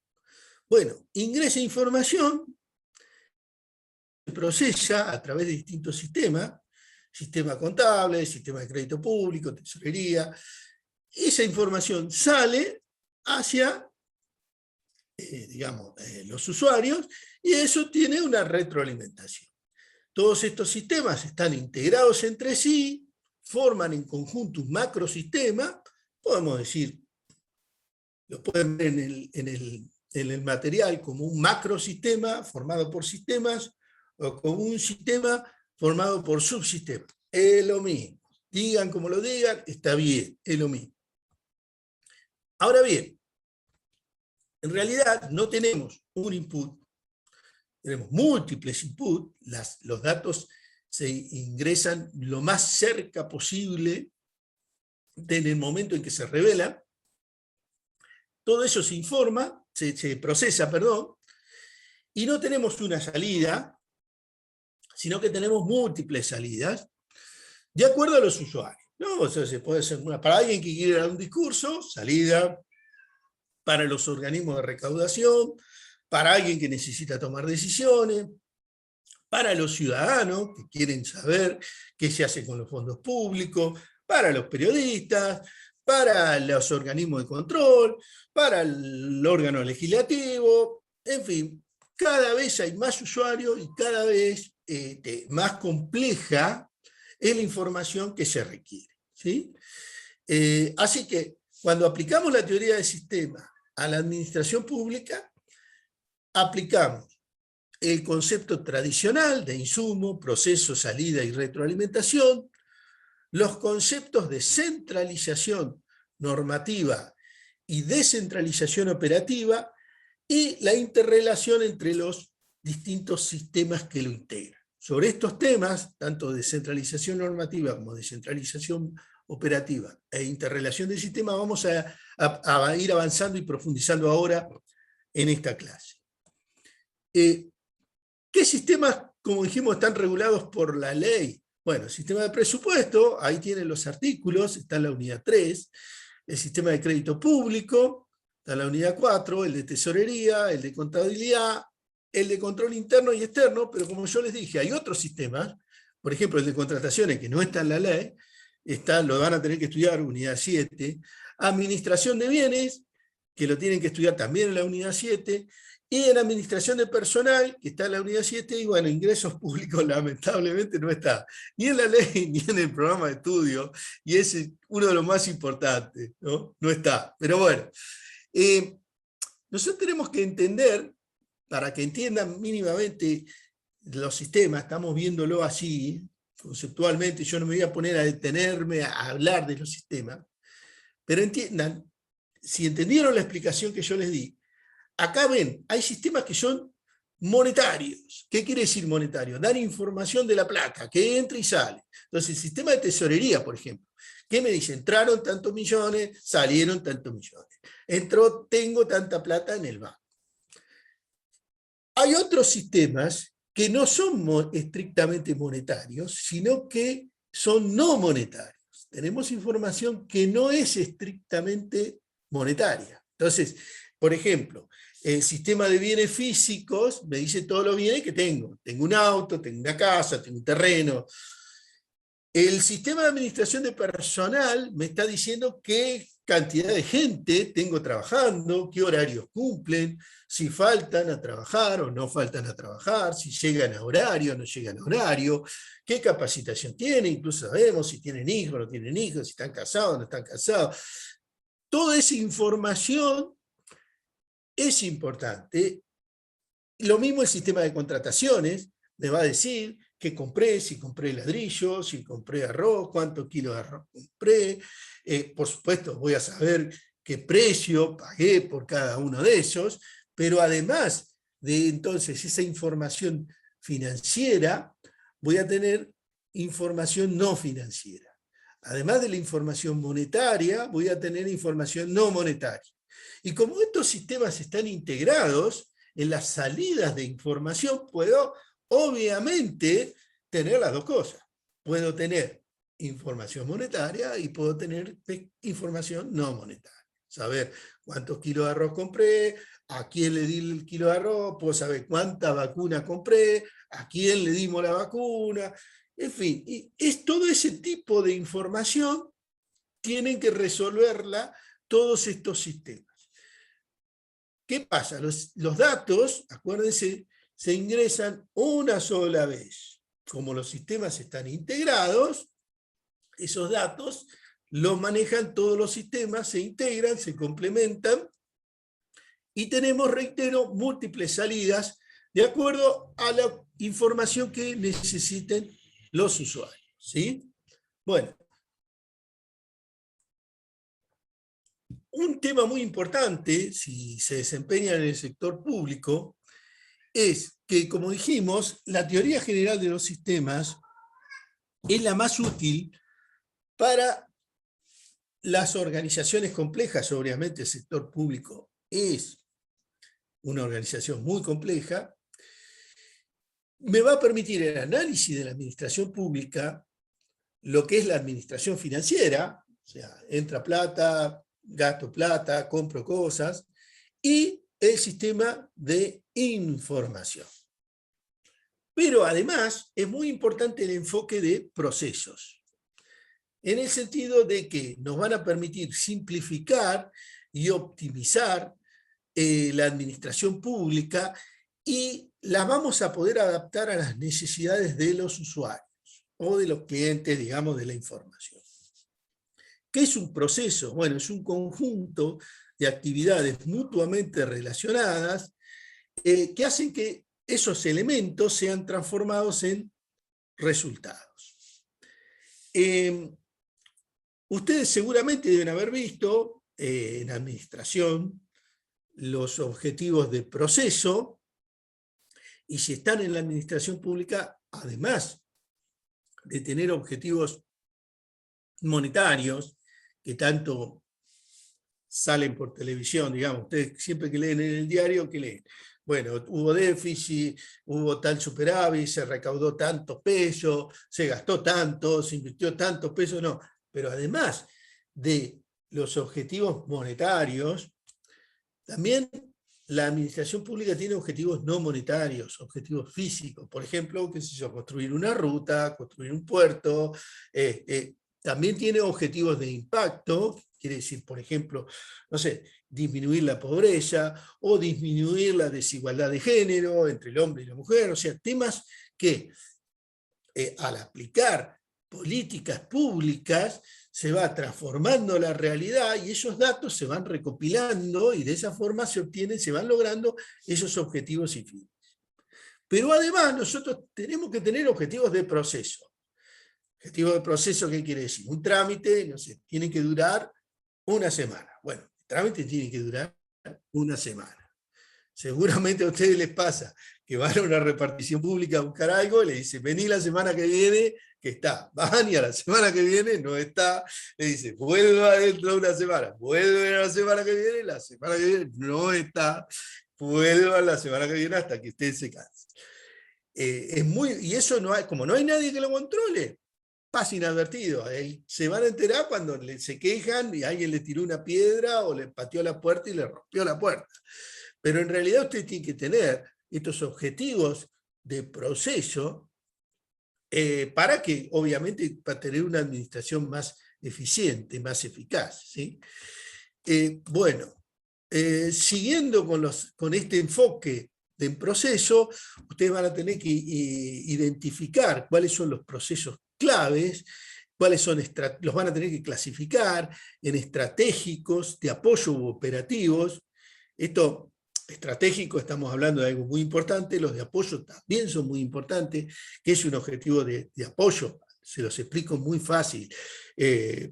Bueno, ingresa información, se procesa a través de distintos sistemas, sistema contable, sistema de crédito público, tesorería. Esa información sale hacia, los usuarios, y eso tiene una retroalimentación. Todos estos sistemas están integrados entre sí, forman en conjunto un macrosistema, podemos decir, lo pueden ver en el material como un macrosistema formado por sistemas, o como un sistema formado por subsistemas. Es lo mismo. Digan como lo digan, está bien, es lo mismo. Ahora bien, en realidad no tenemos un input, tenemos múltiples inputs, los datos se ingresan lo más cerca posible en el momento en que se revelan, todo eso se informa, se procesa, perdón, y no tenemos una salida, sino que tenemos múltiples salidas, de acuerdo a los usuarios, ¿no? O sea, se puede hacer para alguien que quiere dar un discurso, salida para los organismos de recaudación, para alguien que necesita tomar decisiones, para los ciudadanos que quieren saber qué se hace con los fondos públicos, para los periodistas, para los organismos de control, para el órgano legislativo, en fin, cada vez hay más usuarios y cada vez más compleja es la información que se requiere, ¿sí? Así que cuando aplicamos la teoría del sistema a la administración pública, aplicamos el concepto tradicional de insumo, proceso, salida y retroalimentación, los conceptos de centralización normativa y descentralización operativa y la interrelación entre los distintos sistemas que lo integran. Sobre estos temas, tanto de centralización normativa como descentralización operativa e interrelación del sistema, vamos a ir avanzando y profundizando ahora en esta clase. ¿Qué sistemas, como dijimos, están regulados por la ley? Bueno, el sistema de presupuesto, ahí tienen los artículos, está en la unidad 3, el sistema de crédito público, está en la unidad 4, el de tesorería, el de contabilidad, el de control interno y externo, pero como yo les dije, hay otros sistemas, por ejemplo, el de contrataciones, que no está en la ley, lo van a tener que estudiar, unidad 7, administración de bienes, que lo tienen que estudiar también en la unidad 7, y en administración de personal, que está en la unidad 7, y bueno, ingresos públicos lamentablemente no está, ni en la ley, ni en el programa de estudio, y es uno de los más importantes, ¿no? No está. Pero bueno, nosotros tenemos que entender, para que entiendan mínimamente los sistemas, estamos viéndolo así, conceptualmente, yo no me voy a poner a detenerme a hablar de los sistemas, pero entiendan, si entendieron la explicación que yo les di, acá ven, hay sistemas que son monetarios. ¿Qué quiere decir monetario? Dar información de la plata, que entra y sale. Entonces, el sistema de tesorería, por ejemplo, ¿qué me dice? Entraron tantos millones, salieron tantos millones. Entró, tengo tanta plata en el banco. Hay otros sistemas que no son estrictamente monetarios, sino que son no monetarios. Tenemos información que no es estrictamente monetaria. Entonces, por ejemplo, el sistema de bienes físicos me dice todos los bienes que tengo. Tengo un auto, tengo una casa, tengo un terreno. El sistema de administración de personal me está diciendo qué cantidad de gente tengo trabajando, qué horarios cumplen, si faltan a trabajar o no faltan a trabajar, si llegan a horario o no llegan a horario, qué capacitación tienen, incluso sabemos si tienen hijos o no tienen hijos, si están casados o no están casados. Toda esa información es importante. Lo mismo el sistema de contrataciones, me va a decir qué compré, si compré ladrillo, si compré arroz, cuántos kilos de arroz compré. Por supuesto, voy a saber qué precio pagué por cada uno de esos, pero además de entonces esa información financiera, voy a tener información no financiera. Además de la información monetaria, voy a tener información no monetaria. Y como estos sistemas están integrados, en las salidas de información puedo, obviamente, tener las dos cosas. Puedo tener información monetaria y puedo tener información no monetaria. Saber cuántos kilos de arroz compré, a quién le di el kilo de arroz, puedo saber cuánta vacuna compré, a quién le dimos la vacuna, en fin. Y es todo ese tipo de información tienen que resolverla todos estos sistemas. ¿Qué pasa? Los datos, acuérdense, se ingresan una sola vez. Como los sistemas están integrados, esos datos los manejan todos los sistemas, se integran, se complementan, y tenemos, reitero, múltiples salidas de acuerdo a la información que necesiten los usuarios. ¿Sí? Bueno. Un tema muy importante, si se desempeña en el sector público, es que, como dijimos, la teoría general de los sistemas es la más útil para las organizaciones complejas. Obviamente el sector público es una organización muy compleja. Me va a permitir el análisis de la administración pública, lo que es la administración financiera, o sea, entra plata, gasto plata, compro cosas, y el sistema de información. Pero además es muy importante el enfoque de procesos, en el sentido de que nos van a permitir simplificar y optimizar la administración pública, y la vamos a poder adaptar a las necesidades de los usuarios o de los clientes, digamos, de la información. ¿Qué es un proceso? Bueno, es un conjunto de actividades mutuamente relacionadas que hacen que esos elementos sean transformados en resultados. Ustedes seguramente deben haber visto en administración los objetivos de proceso, y si están en la administración pública, además de tener objetivos monetarios, que tanto salen por televisión, digamos, ustedes siempre que leen en el diario, ¿qué leen? Bueno, hubo déficit, hubo tal superávit, se recaudó tantos pesos, se gastó tanto, se invirtió tantos pesos, no. Pero además de los objetivos monetarios, también la administración pública tiene objetivos no monetarios, objetivos físicos. Por ejemplo, qué sé yo, construir una ruta, construir un puerto. También tiene objetivos de impacto, quiere decir, por ejemplo, no sé, disminuir la pobreza o disminuir la desigualdad de género entre el hombre y la mujer. O sea, temas que al aplicar políticas públicas se va transformando la realidad y esos datos se van recopilando y de esa forma se obtienen, se van logrando esos objetivos y fines. Pero además nosotros tenemos que tener objetivos de proceso. Objetivo de proceso, ¿qué quiere decir? Un trámite, no sé, tiene que durar una semana. Bueno, el trámite tiene que durar una semana. Seguramente a ustedes les pasa que van a una repartición pública a buscar algo y le dicen, vení la semana que viene, que está. Van y a la semana que viene no está. Le dicen, vuelva dentro de una semana. Vuelven a la semana que viene, la semana que viene no está. Vuelva la semana que viene hasta que usted se canse. Y eso no hay, como no hay nadie que lo controle, pasa inadvertido. Se van a enterar cuando se quejan y alguien le tiró una piedra o le pateó la puerta y le rompió la puerta. Pero en realidad usted tiene que tener estos objetivos de proceso para que, obviamente, para tener una administración más eficiente, más eficaz, ¿sí? Bueno, siguiendo con este enfoque de proceso, ustedes van a tener que identificar cuáles son los procesos claves, cuáles son los van a tener que clasificar en estratégicos, de apoyo u operativos. Esto estratégico, estamos hablando de algo muy importante, los de apoyo también son muy importantes. ¿Qué es un objetivo de apoyo? Se los explico muy fácil.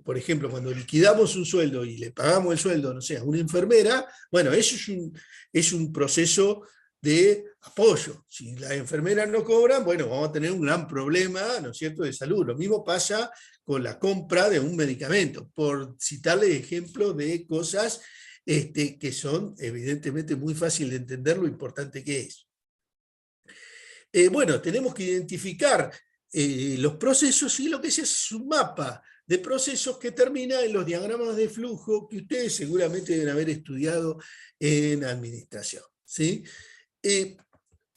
Por ejemplo, cuando liquidamos un sueldo y le pagamos el sueldo, no sé, a una enfermera, bueno, eso es un proceso de apoyo. Si las enfermeras no cobran, bueno, vamos a tener un gran problema, ¿no es cierto?, de salud. Lo mismo pasa con la compra de un medicamento, por citarles ejemplos de cosas que son evidentemente muy fácil de entender lo importante que es. Bueno, tenemos que identificar los procesos y lo que es un mapa de procesos que termina en los diagramas de flujo que ustedes seguramente deben haber estudiado en administración, ¿sí?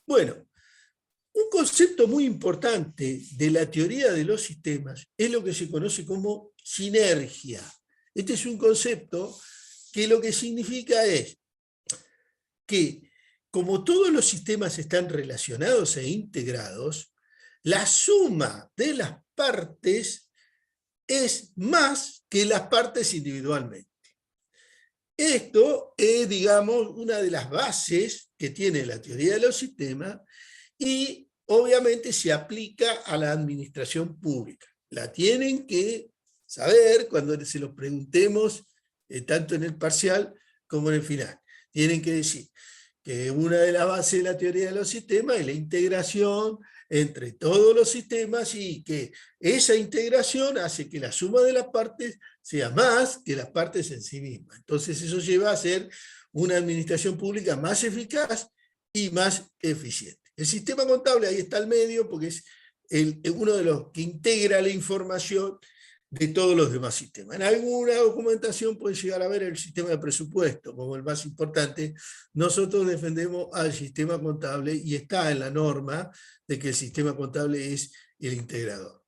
Bueno, un concepto muy importante de la teoría de los sistemas es lo que se conoce como sinergia. Este es un concepto que lo que significa es que, como todos los sistemas están relacionados e integrados, la suma de las partes es más que las partes individualmente. Esto es, digamos, una de las bases que tiene la teoría de los sistemas y obviamente se aplica a la administración pública. La tienen que saber cuando se los preguntemos, tanto en el parcial como en el final. Tienen que decir que una de las bases de la teoría de los sistemas es la integración entre todos los sistemas y que esa integración hace que la suma de las partes sea más que las partes en sí mismas. Entonces eso lleva a ser una administración pública más eficaz y más eficiente. El sistema contable ahí está al medio porque es uno de los que integra la información de todos los demás sistemas. En alguna documentación puede llegar a ver el sistema de presupuesto como el más importante. Nosotros defendemos al sistema contable y está en la norma de que el sistema contable es el integrador.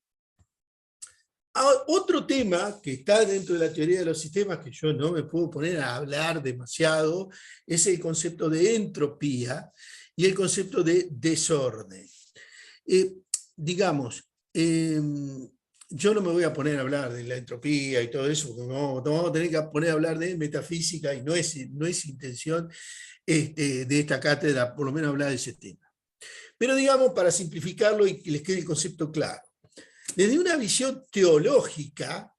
Otro tema que está dentro de la teoría de los sistemas, que yo no me puedo poner a hablar demasiado, es el concepto de entropía y el concepto de desorden. Digamos, yo no me voy a poner a hablar de la entropía y todo eso, porque no vamos a tener que poner a hablar de metafísica y no es intención de esta cátedra, por lo menos hablar de ese tema. Pero digamos, para simplificarlo y que les quede el concepto claro, desde una visión teológica,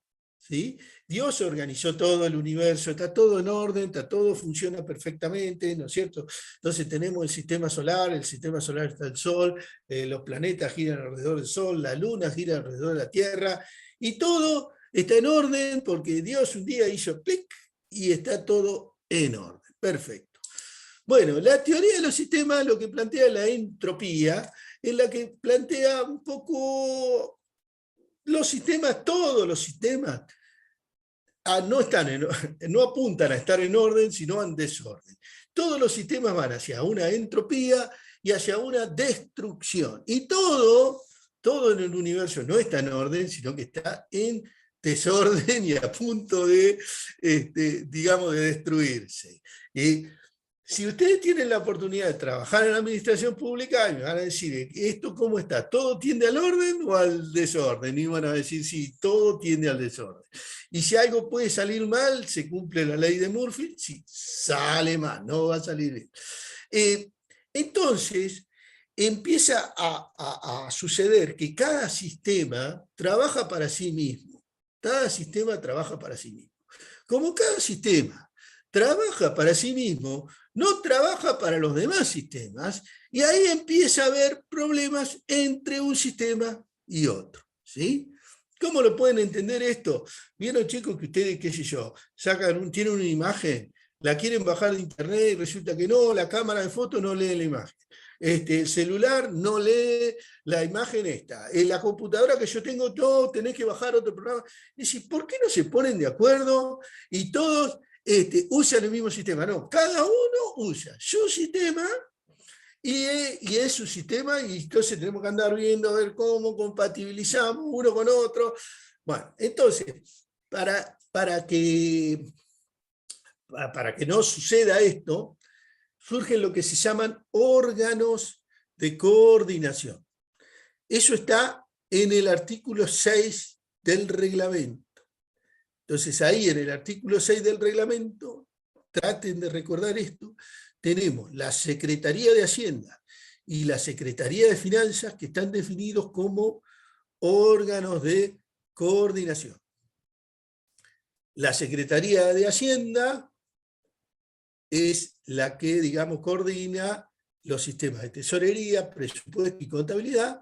¿sí? Dios organizó todo el universo, está todo en orden, está todo funciona perfectamente, ¿no es cierto? Entonces tenemos el sistema solar está el Sol, los planetas giran alrededor del Sol, la Luna gira alrededor de la Tierra, y todo está en orden porque Dios un día hizo clic y está todo en orden. Perfecto. Bueno, la teoría de los sistemas lo que plantea la entropía es la que plantea un poco los sistemas, todos los sistemas, no apuntan a estar en orden, sino en desorden. Todos los sistemas van hacia una entropía y hacia una destrucción. Y todo en el universo no está en orden, sino que está en desorden y a punto de, digamos, de destruirse. Y si ustedes tienen la oportunidad de trabajar en la administración pública, me van a decir, ¿esto cómo está? ¿Todo tiende al orden o al desorden? Y van a decir, sí, todo tiende al desorden. Y si algo puede salir mal, se cumple la ley de Murphy, sí, sale mal, no va a salir bien. Entonces, empieza a suceder que cada sistema trabaja para sí mismo. Cada sistema trabaja para sí mismo. Como cada sistema trabaja para sí mismo, no trabaja para los demás sistemas, y ahí empieza a haber problemas entre un sistema y otro, ¿sí? ¿Cómo lo pueden entender esto? Vieron, chicos, que ustedes, qué sé yo, tienen una imagen, la quieren bajar de internet y resulta que no, la cámara de foto no lee la imagen. El celular no lee la imagen esta. En la computadora que yo tengo, no, tenés que bajar otro programa. Y decir, ¿por qué no se ponen de acuerdo y todos usan el mismo sistema? No, cada uno usa su sistema y es su sistema, y entonces tenemos que andar viendo a ver cómo compatibilizamos uno con otro. Bueno, entonces, para que no suceda esto, surgen lo que se llaman órganos de coordinación. Eso está en el artículo 6 del reglamento. Entonces ahí en el artículo 6 del reglamento, traten de recordar esto, tenemos la Secretaría de Hacienda y la Secretaría de Finanzas, que están definidos como órganos de coordinación. La Secretaría de Hacienda es la que, digamos, coordina los sistemas de tesorería, presupuesto y contabilidad,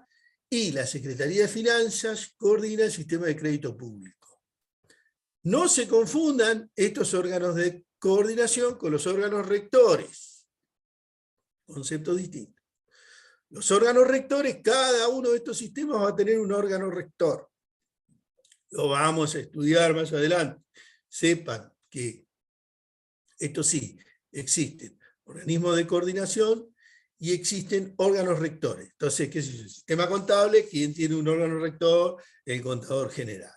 y la Secretaría de Finanzas coordina el sistema de crédito público. No se confundan estos órganos de coordinación con los órganos rectores. Conceptos distintos. Los órganos rectores, cada uno de estos sistemas va a tener un órgano rector. Lo vamos a estudiar más adelante. Sepan que esto sí, existen organismos de coordinación y existen órganos rectores. Entonces, ¿qué es el sistema contable? ¿Quién tiene un órgano rector? El contador general.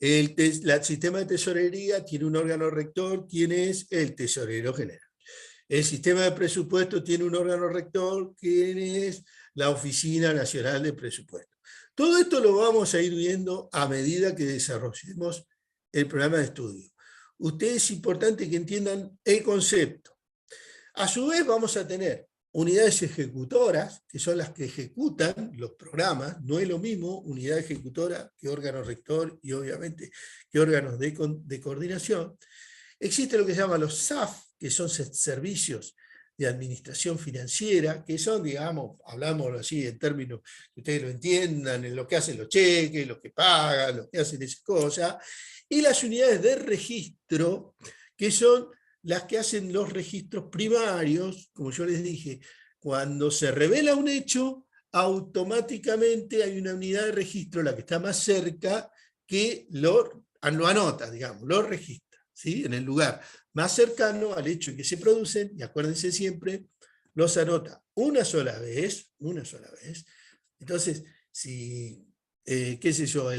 El sistema de tesorería tiene un órgano rector. ¿Quién es? El tesorero general. El sistema de presupuesto tiene un órgano rector. ¿Quién es? La Oficina Nacional de Presupuesto. Todo esto lo vamos a ir viendo a medida que desarrollemos el programa de estudio. Ustedes es importante que entiendan el concepto. A su vez vamos a tener unidades ejecutoras, que son las que ejecutan los programas. No es lo mismo unidad ejecutora que órgano rector y obviamente que órganos de coordinación. Existe lo que se llama los SAF, que son servicios de administración financiera, que son, digamos, hablamos así en términos que ustedes lo entiendan, en lo que hacen los cheques, los que pagan, los que hacen esas cosas, y las unidades de registro, que son las que hacen los registros primarios. Como yo les dije, cuando se revela un hecho, automáticamente hay una unidad de registro, la que está más cerca, que lo anota, digamos, lo registra, ¿sí? En el lugar más cercano al hecho en que se producen, y acuérdense siempre, los anota una sola vez. Entonces, si, qué sé yo,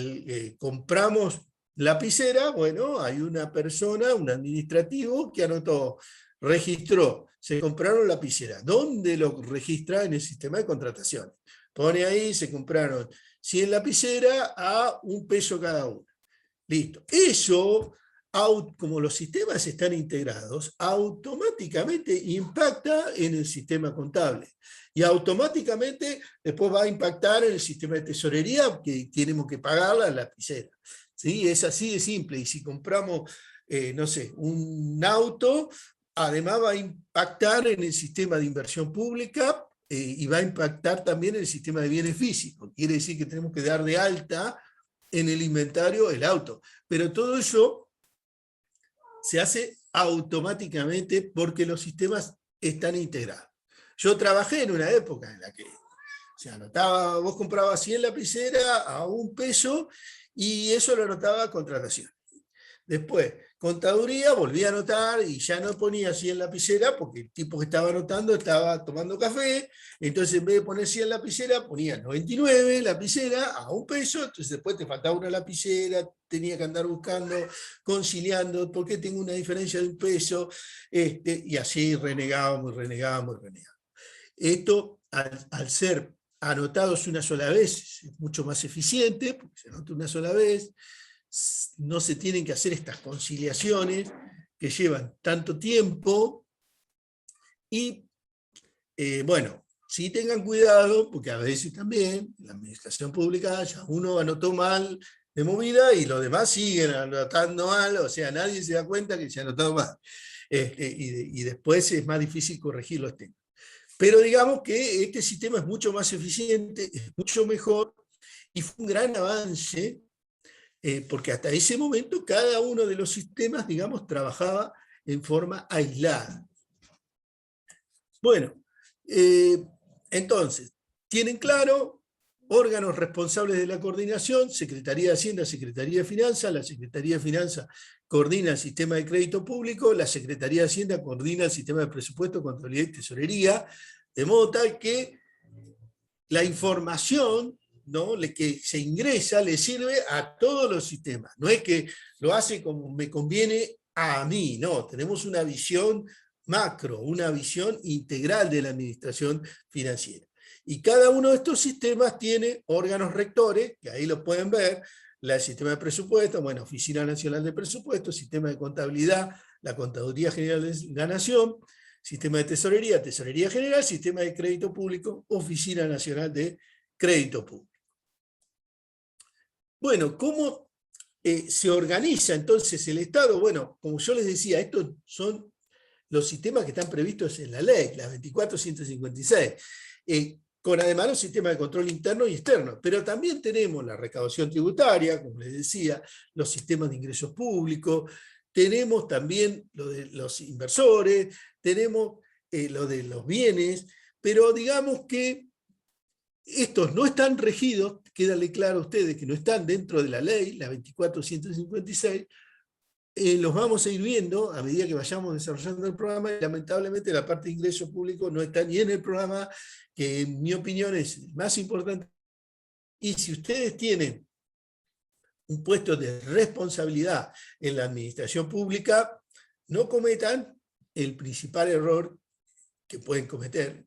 compramos lapicera, bueno, hay una persona, un administrativo, que anotó, registró, se compraron lapicera. ¿Dónde lo registra? En el sistema de contratación. Pone ahí, se compraron 100 lapiceras a $1 cada una. Listo. Eso, como los sistemas están integrados, automáticamente impacta en el sistema contable. Y automáticamente después va a impactar en el sistema de tesorería, que tenemos que pagar la lapicera. ¿sí? Es así de simple. Y si compramos, no sé, un auto, además va a impactar en el sistema de inversión pública y va a impactar también en el sistema de bienes físicos. Quiere decir que tenemos que dar de alta en el inventario el auto. Pero todo eso se hace automáticamente porque los sistemas están integrados. Yo trabajé en una época en la que se anotaba, vos comprabas 100 lapiceras a $1 y eso lo anotaba contratación. Después, contaduría, volví a anotar y ya no ponía 100 lapiceras porque el tipo que estaba anotando estaba tomando café, entonces en vez de poner 100 lapiceras ponía 99 lapiceras a $1, entonces después te faltaba una lapicera, tenía que andar buscando, conciliando, ¿por qué tengo una diferencia de $1? Y así renegábamos. Esto, al ser anotados una sola vez, es mucho más eficiente, porque se anota una sola vez, no se tienen que hacer estas conciliaciones que llevan tanto tiempo y, bueno, sí tengan cuidado, porque a veces también en la administración pública ya uno anotó mal de movida y los demás siguen anotando mal, o sea, nadie se da cuenta que se ha anotado mal. Y después es más difícil corregir los temas. Pero digamos que este sistema es mucho más eficiente, es mucho mejor, y fue un gran avance, porque hasta ese momento cada uno de los sistemas, digamos, trabajaba en forma aislada. Bueno, entonces, tienen claro, órganos responsables de la coordinación, Secretaría de Hacienda, Secretaría de Finanzas, la Secretaría de Finanzas coordina el sistema de crédito público, la Secretaría de Hacienda coordina el sistema de presupuesto, contabilidad y tesorería, de modo tal que la información, ¿no?, que se ingresa le sirve a todos los sistemas. No es que lo hace como me conviene a mí, no, tenemos una visión macro, una visión integral de la administración financiera. Y cada uno de estos sistemas tiene órganos rectores, que ahí lo pueden ver, el sistema de presupuesto, bueno, Oficina Nacional de Presupuestos, sistema de contabilidad, la Contaduría General de la Nación, sistema de tesorería, Tesorería General, sistema de crédito público, Oficina Nacional de Crédito Público. Bueno, ¿cómo se organiza entonces el Estado? Bueno, como yo les decía, estos son los sistemas que están previstos en la ley, la 24.156, con además los sistemas de control interno y externo, pero también tenemos la recaudación tributaria, como les decía, los sistemas de ingresos públicos, tenemos también lo de los inversores, tenemos lo de los bienes, pero digamos que estos no están regidos, quédale claro a ustedes que no están dentro de la ley, la 24.156, los vamos a ir viendo a medida que vayamos desarrollando el programa, y lamentablemente la parte de ingreso público no está ni en el programa, que en mi opinión es más importante. Y si ustedes tienen un puesto de responsabilidad en la administración pública, no cometan el principal error que pueden cometer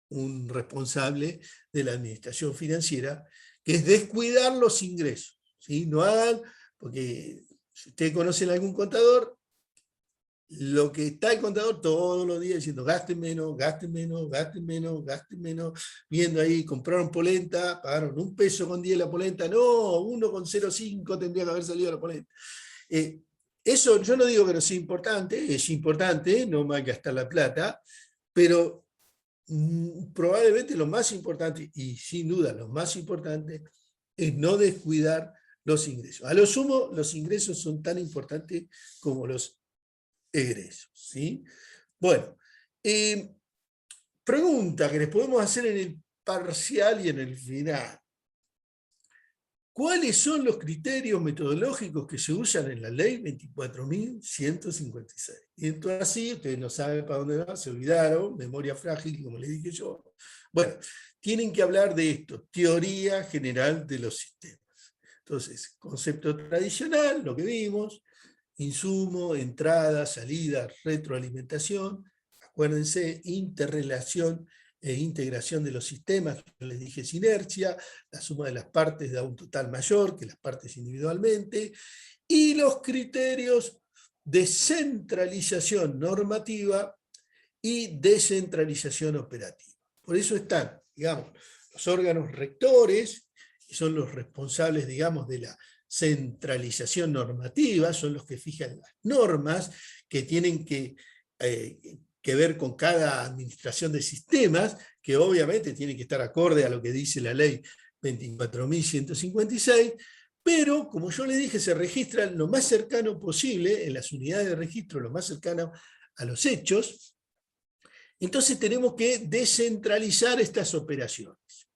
un responsable de la administración financiera, que es descuidar los ingresos, ¿sí? No hagan, porque si ustedes conocen a algún contador, lo que está el contador todos los días diciendo gasten menos, gasten menos, gasten menos, gasten menos, viendo ahí, compraron polenta, pagaron $1.10 la polenta, no, 1,05 tendría que haber salido la polenta. Eso yo no digo que no sea importante, es importante, no más gastar la plata, pero probablemente lo más importante, y sin duda lo más importante, es no descuidar los ingresos. A lo sumo, los ingresos son tan importantes como los egresos, ¿sí? Bueno, pregunta que les podemos hacer en el parcial y en el final. ¿Cuáles son los criterios metodológicos que se usan en la ley 24.156? Y entonces así, ustedes no saben para dónde va, se olvidaron, memoria frágil, como les dije yo. Bueno, tienen que hablar de esto, teoría general de los sistemas. Entonces, concepto tradicional, lo que vimos, insumo, entrada, salida, retroalimentación, acuérdense, interrelación e integración de los sistemas, yo les dije sinergia, la suma de las partes da un total mayor que las partes individualmente, y los criterios de centralización normativa y descentralización operativa. Por eso están, digamos, los órganos rectores, que son los responsables, digamos, de la centralización normativa, son los que fijan las normas que tienen que ver con cada administración de sistemas, que obviamente tiene que estar acorde a lo que dice la ley 24.156, pero, como yo le dije, se registran lo más cercano posible, en las unidades de registro, lo más cercano a los hechos. Entonces tenemos que descentralizar estas operaciones.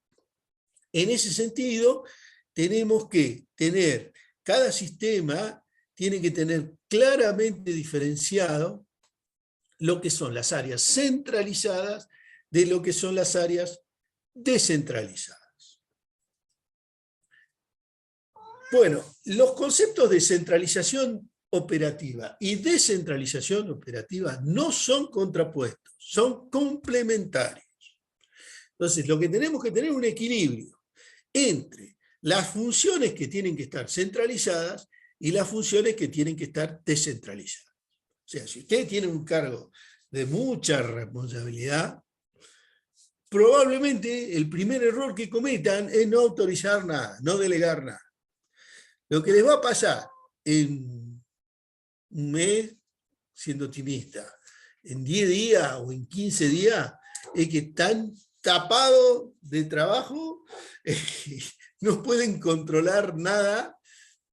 En ese sentido, tenemos que tener, cada sistema tiene que tener claramente diferenciado lo que son las áreas centralizadas de lo que son las áreas descentralizadas. Bueno, los conceptos de centralización operativa y descentralización operativa no son contrapuestos, son complementarios. Entonces, lo que tenemos que tener es un equilibrio entre las funciones que tienen que estar centralizadas y las funciones que tienen que estar descentralizadas. O sea, si ustedes tienen un cargo de mucha responsabilidad, probablemente el primer error que cometan es no autorizar nada, no delegar nada. Lo que les va a pasar en un mes, siendo optimista, en 10 días o en 15 días, es que están tapados de trabajo, no pueden controlar nada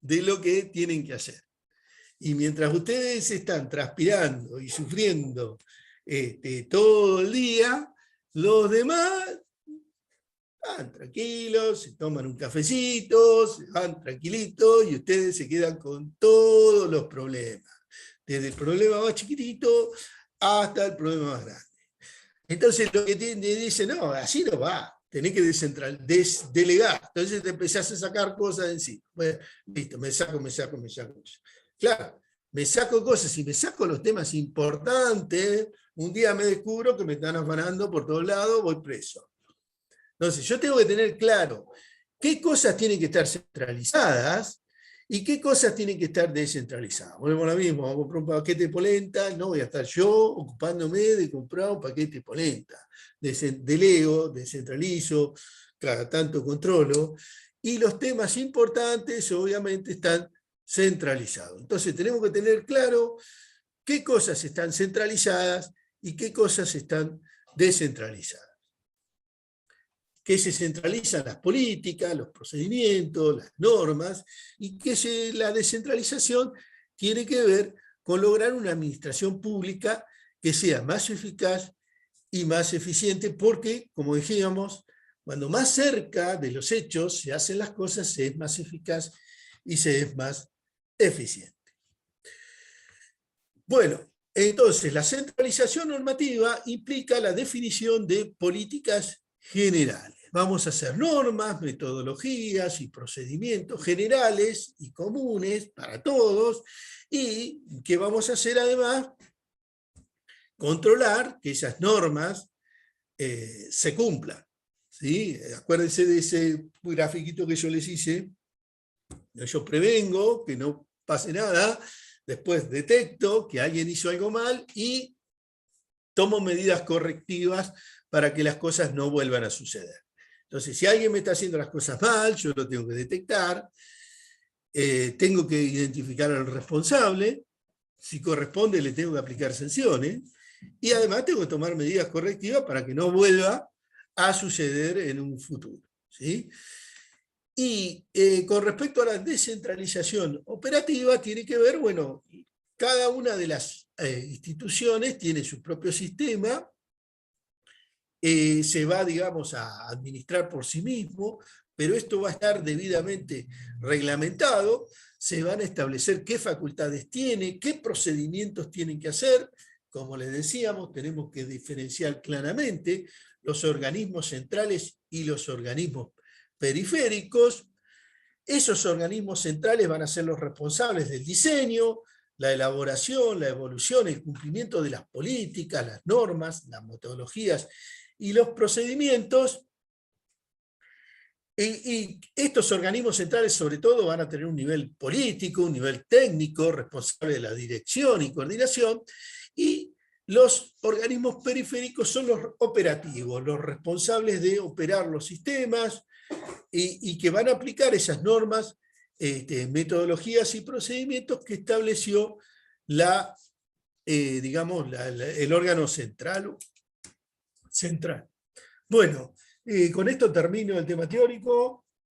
de lo que tienen que hacer. Y mientras ustedes están transpirando y sufriendo todo el día, los demás van tranquilos, se toman un cafecito, se van tranquilitos y ustedes se quedan con todos los problemas. Desde el problema más chiquitito hasta el problema más grande. Entonces lo que dicen, no, así no va, tenés que delegar. Entonces te empezás a sacar cosas de encima. Bueno, listo, me saco. Claro, me saco cosas y me saco los temas importantes. Un día me descubro que me están afanando por todos lados, voy preso. Entonces yo tengo que tener claro qué cosas tienen que estar centralizadas y qué cosas tienen que estar descentralizadas. Volvemos a lo mismo, vamos a comprar un paquete de polenta, no voy a estar yo ocupándome de comprar un paquete de polenta. Delego, descentralizo, cada tanto controlo, y los temas importantes obviamente están centralizados. Entonces tenemos que tener claro qué cosas están centralizadas y qué cosas están descentralizadas. Que se centralizan las políticas, los procedimientos, las normas, y que la descentralización tiene que ver con lograr una administración pública que sea más eficaz y más eficiente, porque, como decíamos, cuando más cerca de los hechos se hacen las cosas, se es más eficaz y se es más eficiente. Bueno, entonces la centralización normativa implica la definición de políticas generales. Vamos a hacer normas, metodologías y procedimientos generales y comunes para todos, y que vamos a hacer además controlar que esas normas se cumplan. ¿Sí? Acuérdense de ese grafiquito que yo les hice. Yo prevengo que no pase nada, después detecto que alguien hizo algo mal y tomo medidas correctivas para que las cosas no vuelvan a suceder. Entonces, si alguien me está haciendo las cosas mal, yo lo tengo que detectar, tengo que identificar al responsable, si corresponde le tengo que aplicar sanciones, y además tengo que tomar medidas correctivas para que no vuelva a suceder en un futuro. ¿Sí? Y con respecto a la descentralización operativa, tiene que ver, bueno, cada una de las instituciones tiene su propio sistema, se va, digamos, a administrar por sí mismo, pero esto va a estar debidamente reglamentado, se van a establecer qué facultades tiene, qué procedimientos tienen que hacer. Como les decíamos, tenemos que diferenciar claramente los organismos centrales y los organismos periféricos. Esos organismos centrales van a ser los responsables del diseño, la elaboración, la evolución, el cumplimiento de las políticas, las normas, las metodologías y los procedimientos. Y estos organismos centrales sobre todo van a tener un nivel político, un nivel técnico, responsable de la dirección y coordinación, y los organismos periféricos son los operativos, los responsables de operar los sistemas y que van a aplicar esas normas metodologías y procedimientos que estableció el órgano central. Bueno, con esto termino el tema teórico.